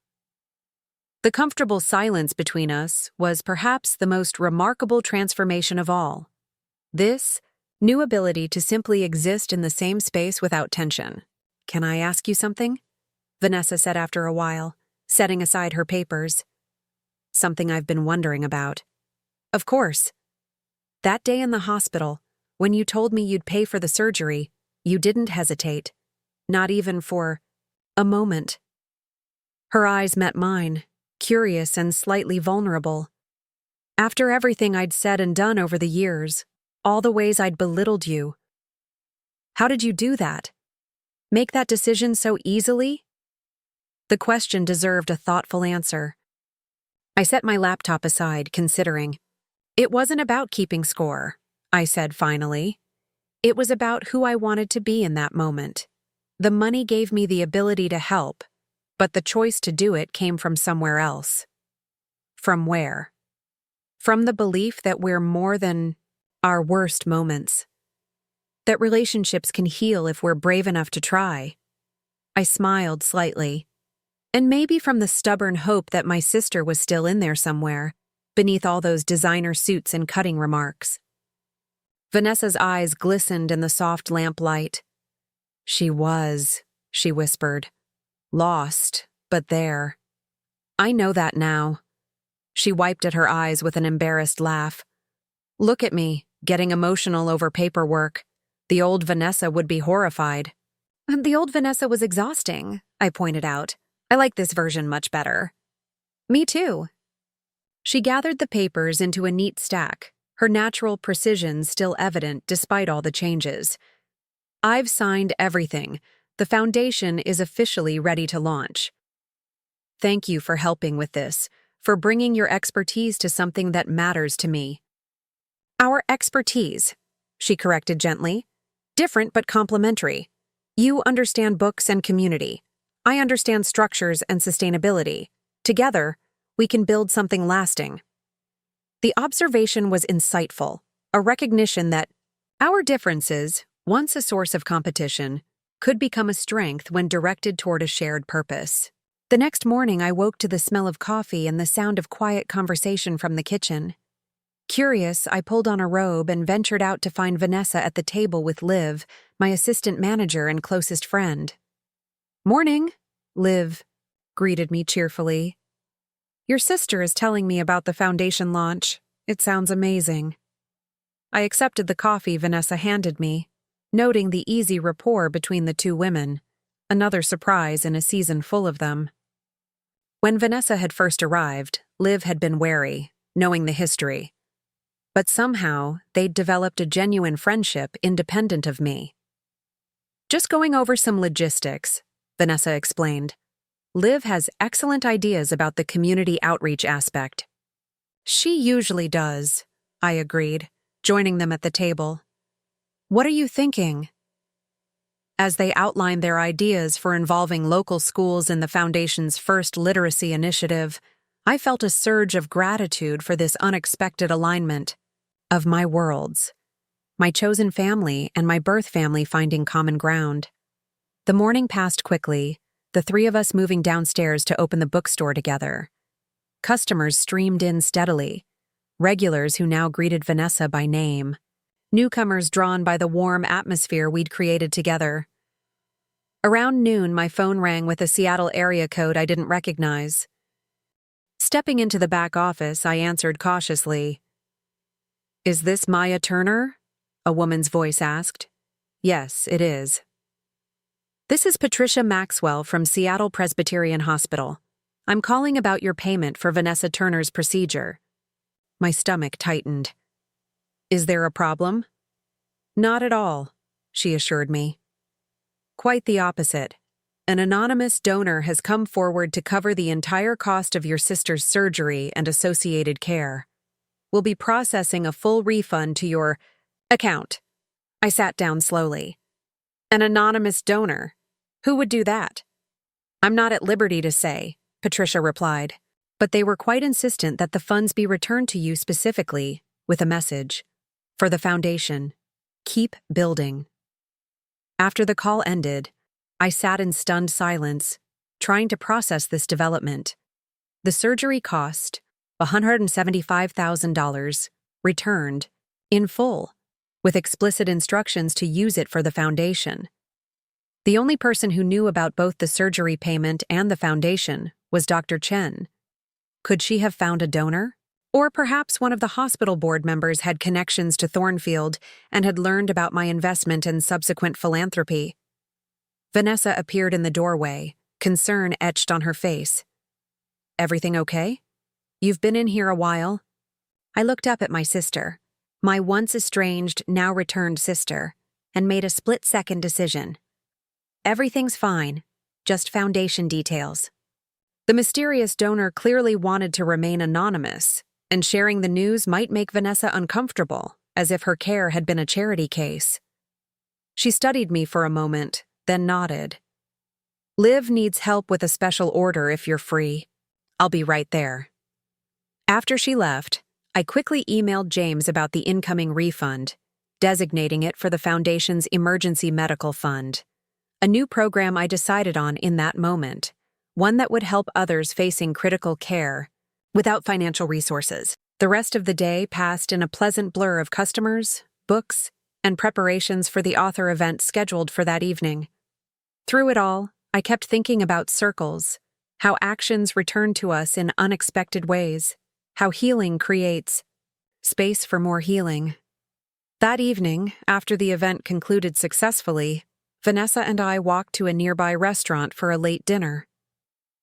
The comfortable silence between us was perhaps the most remarkable transformation of all. This new ability to simply exist in the same space without tension. "Can I ask you something?" Vanessa said after a while, setting aside her papers. "Something I've been wondering about." "Of course." "That day in the hospital, when you told me you'd pay for the surgery, you didn't hesitate. Not even for a moment." Her eyes met mine, curious and slightly vulnerable. "After everything I'd said and done over the years, all the ways I'd belittled you. How did you do that? Make that decision so easily?" The question deserved a thoughtful answer. I set my laptop aside, considering. "It wasn't about keeping score," I said finally. "It was about who I wanted to be in that moment. The money gave me the ability to help, but the choice to do it came from somewhere else." "From where?" "From the belief that we're more than our worst moments. That relationships can heal if we're brave enough to try." I smiled slightly. And maybe from the stubborn hope that my sister was still in there somewhere, beneath all those designer suits and cutting remarks. Vanessa's eyes glistened in the soft lamplight. "She was," she whispered. "Lost, but there. I know that now." She wiped at her eyes with an embarrassed laugh. "Look at me, getting emotional over paperwork. The old Vanessa would be horrified." "The old Vanessa was exhausting," I pointed out. "I like this version much better." "Me too." She gathered the papers into a neat stack, her natural precision still evident despite all the changes. "I've signed everything. The foundation is officially ready to launch. Thank you for helping with this, for bringing your expertise to something that matters to me." "Our expertise," she corrected gently. "Different but complementary. You understand books and community. I understand structures and sustainability. Together, we can build something lasting." The observation was insightful, a recognition that our differences, once a source of competition, could become a strength when directed toward a shared purpose. The next morning, I woke to the smell of coffee and the sound of quiet conversation from the kitchen. Curious, I pulled on a robe and ventured out to find Vanessa at the table with Liv, my assistant manager and closest friend. "Morning," Liv greeted me cheerfully. "Your sister is telling me about the foundation launch. It sounds amazing." I accepted the coffee Vanessa handed me, noting the easy rapport between the two women, another surprise in a season full of them. When Vanessa had first arrived, Liv had been wary, knowing the history. But somehow, they'd developed a genuine friendship independent of me. "Just going over some logistics," Vanessa explained. "Liv has excellent ideas about the community outreach aspect." "She usually does," I agreed, joining them at the table. "What are you thinking?" As they outlined their ideas for involving local schools in the Foundation's first literacy initiative, I felt a surge of gratitude for this unexpected alignment of my worlds, my chosen family and my birth family finding common ground. The morning passed quickly, the three of us moving downstairs to open the bookstore together. Customers streamed in steadily. regulars who now greeted Vanessa by name, newcomers drawn by the warm atmosphere we'd created together. Around noon, my phone rang with a Seattle area code I didn't recognize. Stepping into the back office, I answered cautiously. "Is this Maya Turner?" a woman's voice asked. "Yes, it is." "This is Patricia Maxwell from Seattle Presbyterian Hospital. I'm calling about your payment for Vanessa Turner's procedure." My stomach tightened. "Is there a problem?" "Not at all," she assured me. "Quite the opposite. An anonymous donor has come forward to cover the entire cost of your sister's surgery and associated care. We'll be processing a full refund to your account." I sat down slowly. "An anonymous donor? Who would do that?" "I'm not at liberty to say," Patricia replied, "but they were quite insistent that the funds be returned to you specifically, with a message. For the foundation. Keep building." After the call ended, I sat in stunned silence, trying to process this development. The surgery cost $175,000, returned, in full, with explicit instructions to use it for the foundation. The only person who knew about both the surgery payment and the foundation was Dr. Chen. Could she have found a donor? Or perhaps one of the hospital board members had connections to Thornfield and had learned about my investment and subsequent philanthropy. Vanessa appeared in the doorway, concern etched on her face. "Everything okay? You've been in here a while." I looked up at my sister, my once estranged, now returned sister, and made a split-second decision. "Everything's fine, just foundation details." The mysterious donor clearly wanted to remain anonymous, and sharing the news might make Vanessa uncomfortable, as if her care had been a charity case. She studied me for a moment, then nodded. "Liv needs help with a special order if you're free. I'll be right there." After she left, I quickly emailed James about the incoming refund, designating it for the Foundation's Emergency Medical Fund, a new program I decided on in that moment, one that would help others facing critical care without financial resources. The rest of the day passed in a pleasant blur of customers, books, and preparations for the author event scheduled for that evening. Through it all, I kept thinking about circles, how actions return to us in unexpected ways, how healing creates space for more healing. That evening, after the event concluded successfully, Vanessa and I walked to a nearby restaurant for a late dinner.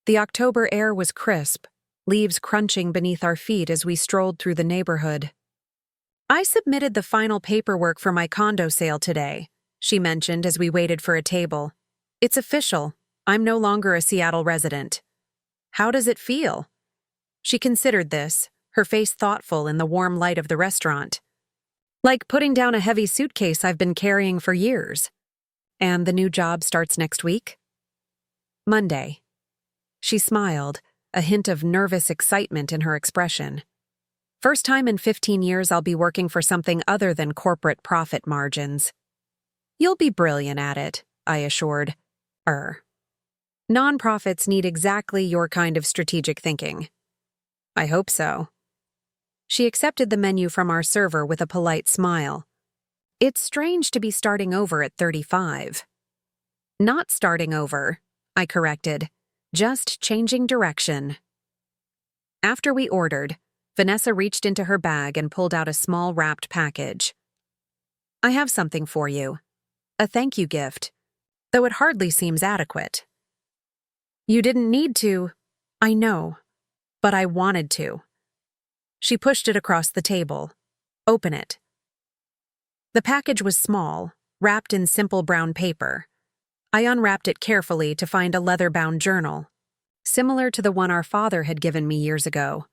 The October air was crisp, leaves crunching beneath our feet as we strolled through the neighborhood. "I submitted the final paperwork for my condo sale today," she mentioned as we waited for a table. "It's official. I'm no longer a Seattle resident." "How does it feel?" She considered this, her face thoughtful in the warm light of the restaurant. "Like putting down a heavy suitcase I've been carrying for years." "And the new job starts next week?" "Monday." She smiled, a hint of nervous excitement in her expression. "First time in 15 years I'll be working for something other than corporate profit margins." "You'll be brilliant at it," I assured. Nonprofits need exactly your kind of strategic thinking." "I hope so." She accepted the menu from our server with a polite smile. "It's strange to be starting over at 35. "Not starting over," I corrected. "Just changing direction." After we ordered, Vanessa reached into her bag and pulled out a small wrapped package. "I have something for you. A thank you gift, though it hardly seems adequate." "You didn't need to." "I know, but I wanted to." She pushed it across the table. "Open it." The package was small, wrapped in simple brown paper. I unwrapped it carefully to find a leather-bound journal, similar to the one our father had given me years ago.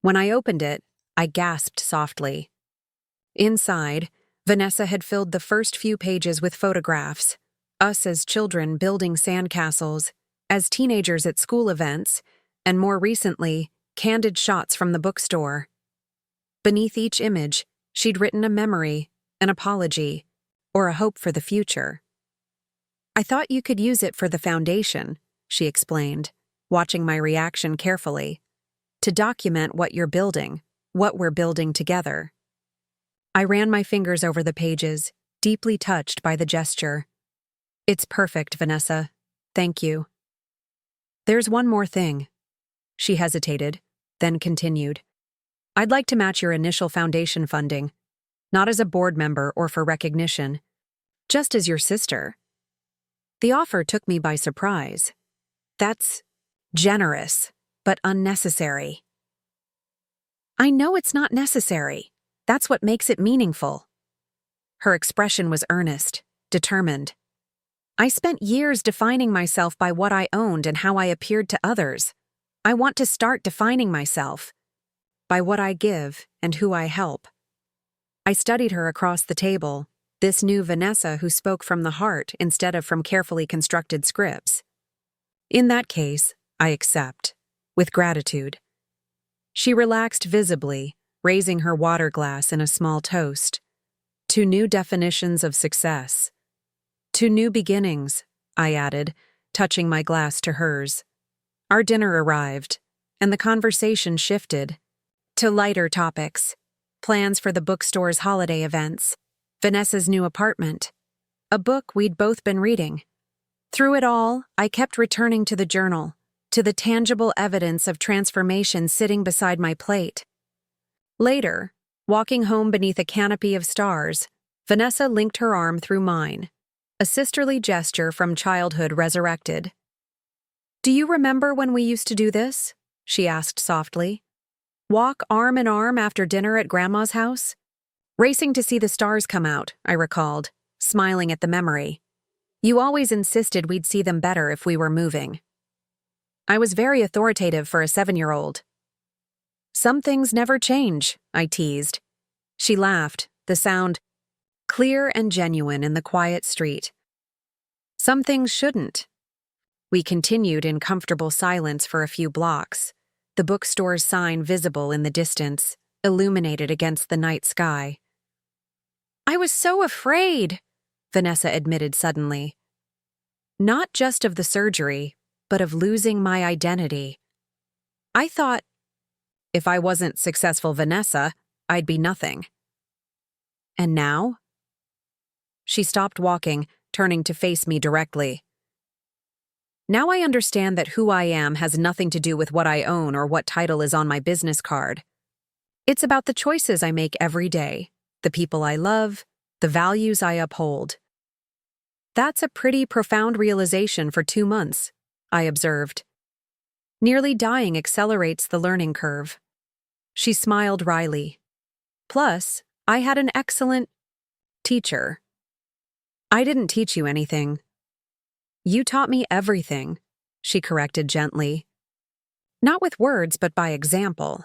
When I opened it, I gasped softly. Inside, Vanessa had filled the first few pages with photographs, us as children building sandcastles, as teenagers at school events, and more recently, candid shots from the bookstore. Beneath each image, she'd written a memory, an apology, or a hope for the future. "I thought you could use it for the foundation," she explained, watching my reaction carefully. "To document what you're building, what we're building together. I ran my fingers over the pages, deeply touched by the gesture. It's perfect, Vanessa. Thank you. There's one more thing. She hesitated, then continued. I'd like to match your initial foundation funding, not as a board member or for recognition, just as your sister. The offer took me by surprise. That's generous, but unnecessary. I know it's not necessary. That's what makes it meaningful. Her expression was earnest, determined. I spent years defining myself by what I owned and how I appeared to others. I want to start defining myself by what I give and who I help. I studied her across the table, this new Vanessa who spoke from the heart instead of from carefully constructed scripts. In that case, I accept, with gratitude. She relaxed visibly, raising her water glass in a small toast. To new definitions of success. To new beginnings, I added, touching my glass to hers. Our dinner arrived, and the conversation shifted to lighter topics. Plans for the bookstore's holiday events, Vanessa's new apartment, a book we'd both been reading. Through it all, I kept returning to the journal, to the tangible evidence of transformation sitting beside my plate. Later, walking home beneath a canopy of stars, Vanessa linked her arm through mine, a sisterly gesture from childhood resurrected. Do you remember when we used to do this? She asked softly. Walk arm in arm after dinner at Grandma's house? Racing to see the stars come out, I recalled, smiling at the memory. You always insisted we'd see them better if we were moving. I was very authoritative for a 7-year-old. Some things never change, I teased. She laughed, the sound clear and genuine in the quiet street. Some things shouldn't. We continued in comfortable silence for a few blocks, the bookstore's sign visible in the distance, illuminated against the night sky. I was so afraid, Vanessa admitted suddenly. Not just of the surgery, but of losing my identity. I thought, if I wasn't successful Vanessa, I'd be nothing. And now? She stopped walking, turning to face me directly. Now I understand that who I am has nothing to do with what I own or what title is on my business card. It's about the choices I make every day, the people I love, the values I uphold. That's a pretty profound realization for 2 months, I observed. Nearly dying accelerates the learning curve. She smiled wryly. Plus, I had an excellent teacher. I didn't teach you anything. You taught me everything, she corrected gently. Not with words, but by example.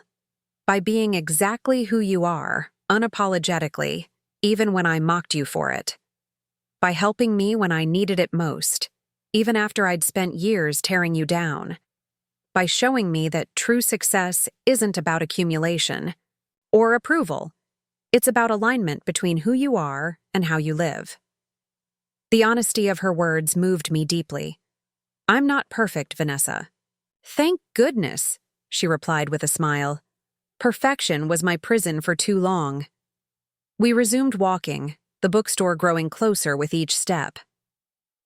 By being exactly who you are, unapologetically, even when I mocked you for it. By helping me when I needed it most, even after I'd spent years tearing you down. By showing me that true success isn't about accumulation or approval. It's about alignment between who you are and how you live. The honesty of her words moved me deeply. I'm not perfect, Vanessa. Thank goodness, she replied with a smile. Perfection was my prison for too long. We resumed walking, the bookstore growing closer with each step.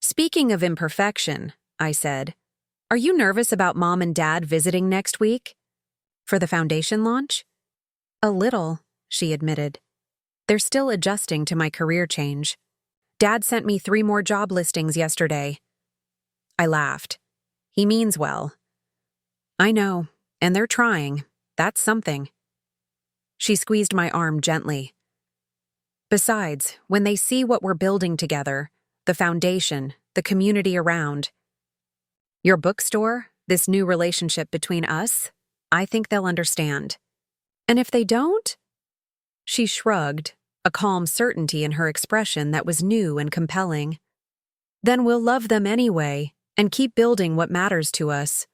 Speaking of imperfection, I said, are you nervous about Mom and Dad visiting next week? For the foundation launch? A little, she admitted. They're still adjusting to my career change. Dad sent me 3 more job listings yesterday. I laughed. He means well. I know, and they're trying. That's something. She squeezed my arm gently. Besides, when they see what we're building together, the foundation, the community around, your bookstore, this new relationship between us, I think they'll understand. And if they don't? She shrugged, a calm certainty in her expression that was new and compelling. Then we'll love them anyway and keep building what matters to us.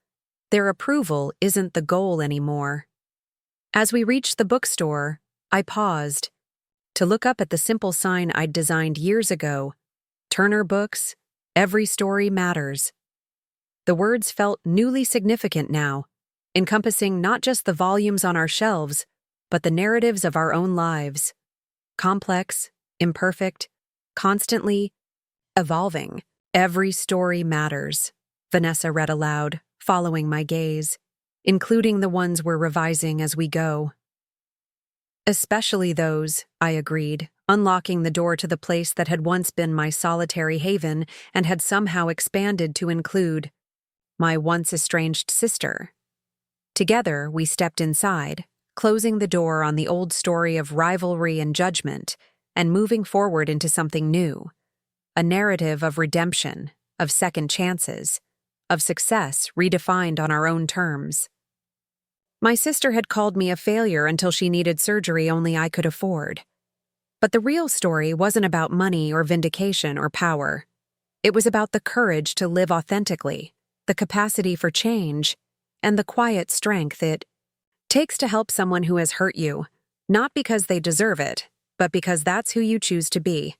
Their approval isn't the goal anymore. As we reached the bookstore, I paused to look up at the simple sign I'd designed years ago. Turner Books, every story matters. The words felt newly significant now, encompassing not just the volumes on our shelves, but the narratives of our own lives. Complex, imperfect, constantly evolving. Every story matters, Vanessa read aloud, following my gaze, including the ones we're revising as we go. Especially those, I agreed, unlocking the door to the place that had once been my solitary haven and had somehow expanded to include my once estranged sister. Together, we stepped inside, closing the door on the old story of rivalry and judgment, and moving forward into something new. A narrative of redemption, of second chances, of success redefined on our own terms. My sister had called me a failure until she needed surgery only I could afford. But the real story wasn't about money or vindication or power. It was about the courage to live authentically, the capacity for change, and the quiet strength it takes to help someone who has hurt you, not because they deserve it, but because that's who you choose to be.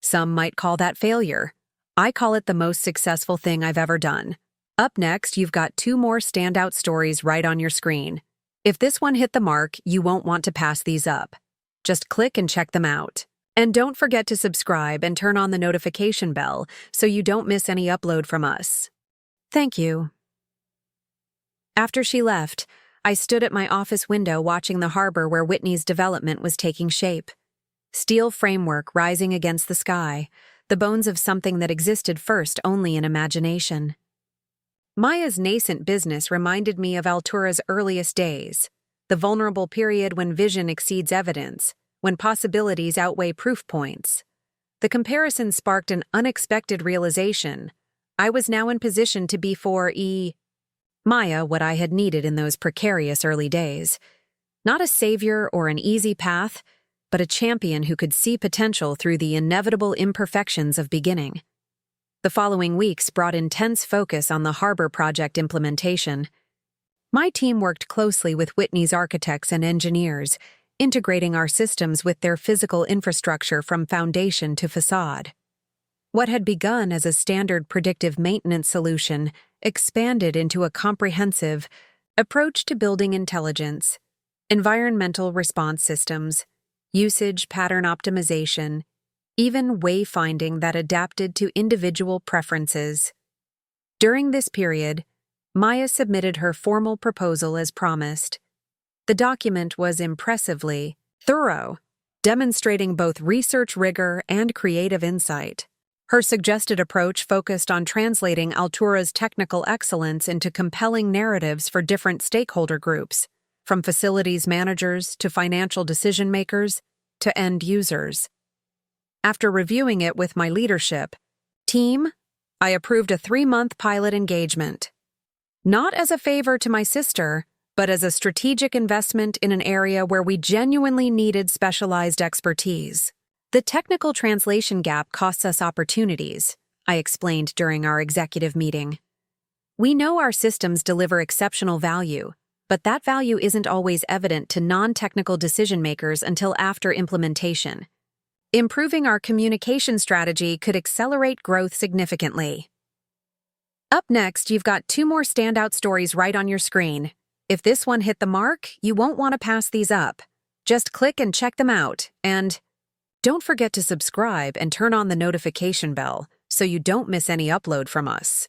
Some might call that failure. I call it the most successful thing I've ever done. Up next, you've got 2 more standout stories right on your screen. If this one hit the mark, you won't want to pass these up. Just click and check them out. And don't forget to subscribe and turn on the notification bell so you don't miss any upload from us. Thank you. After she left, I stood at my office window watching the harbor where Whitney's development was taking shape. Steel framework rising against the sky, the bones of something that existed first only in imagination. Maya's nascent business reminded me of Altura's earliest days, the vulnerable period when vision exceeds evidence, when possibilities outweigh proof points. The comparison sparked an unexpected realization. I was now in position to be for Maya what I had needed in those precarious early days. Not a savior or an easy path, but a champion who could see potential through the inevitable imperfections of beginning. The following weeks brought intense focus on the harbor project implementation. My team worked closely with Whitney's architects and engineers, integrating our systems with their physical infrastructure from foundation to facade. What had begun as a standard predictive maintenance solution expanded into a comprehensive approach to building intelligence, environmental response systems, usage pattern optimization, even wayfinding that adapted to individual preferences. During this period, Maya submitted her formal proposal as promised. The document was impressively thorough, demonstrating both research rigor and creative insight. Her suggested approach focused on translating Altura's technical excellence into compelling narratives for different stakeholder groups, from facilities managers to financial decision-makers to end users. After reviewing it with my leadership team, I approved a 3-month pilot engagement. Not as a favor to my sister, but as a strategic investment in an area where we genuinely needed specialized expertise. The technical translation gap costs us opportunities, I explained during our executive meeting. We know our systems deliver exceptional value, but that value isn't always evident to non-technical decision-makers until after implementation. Improving our communication strategy could accelerate growth significantly. Up next, you've got 2 more standout stories right on your screen. If this one hit the mark, you won't want to pass these up. Just click and check them out, and don't forget to subscribe and turn on the notification bell so you don't miss any upload from us.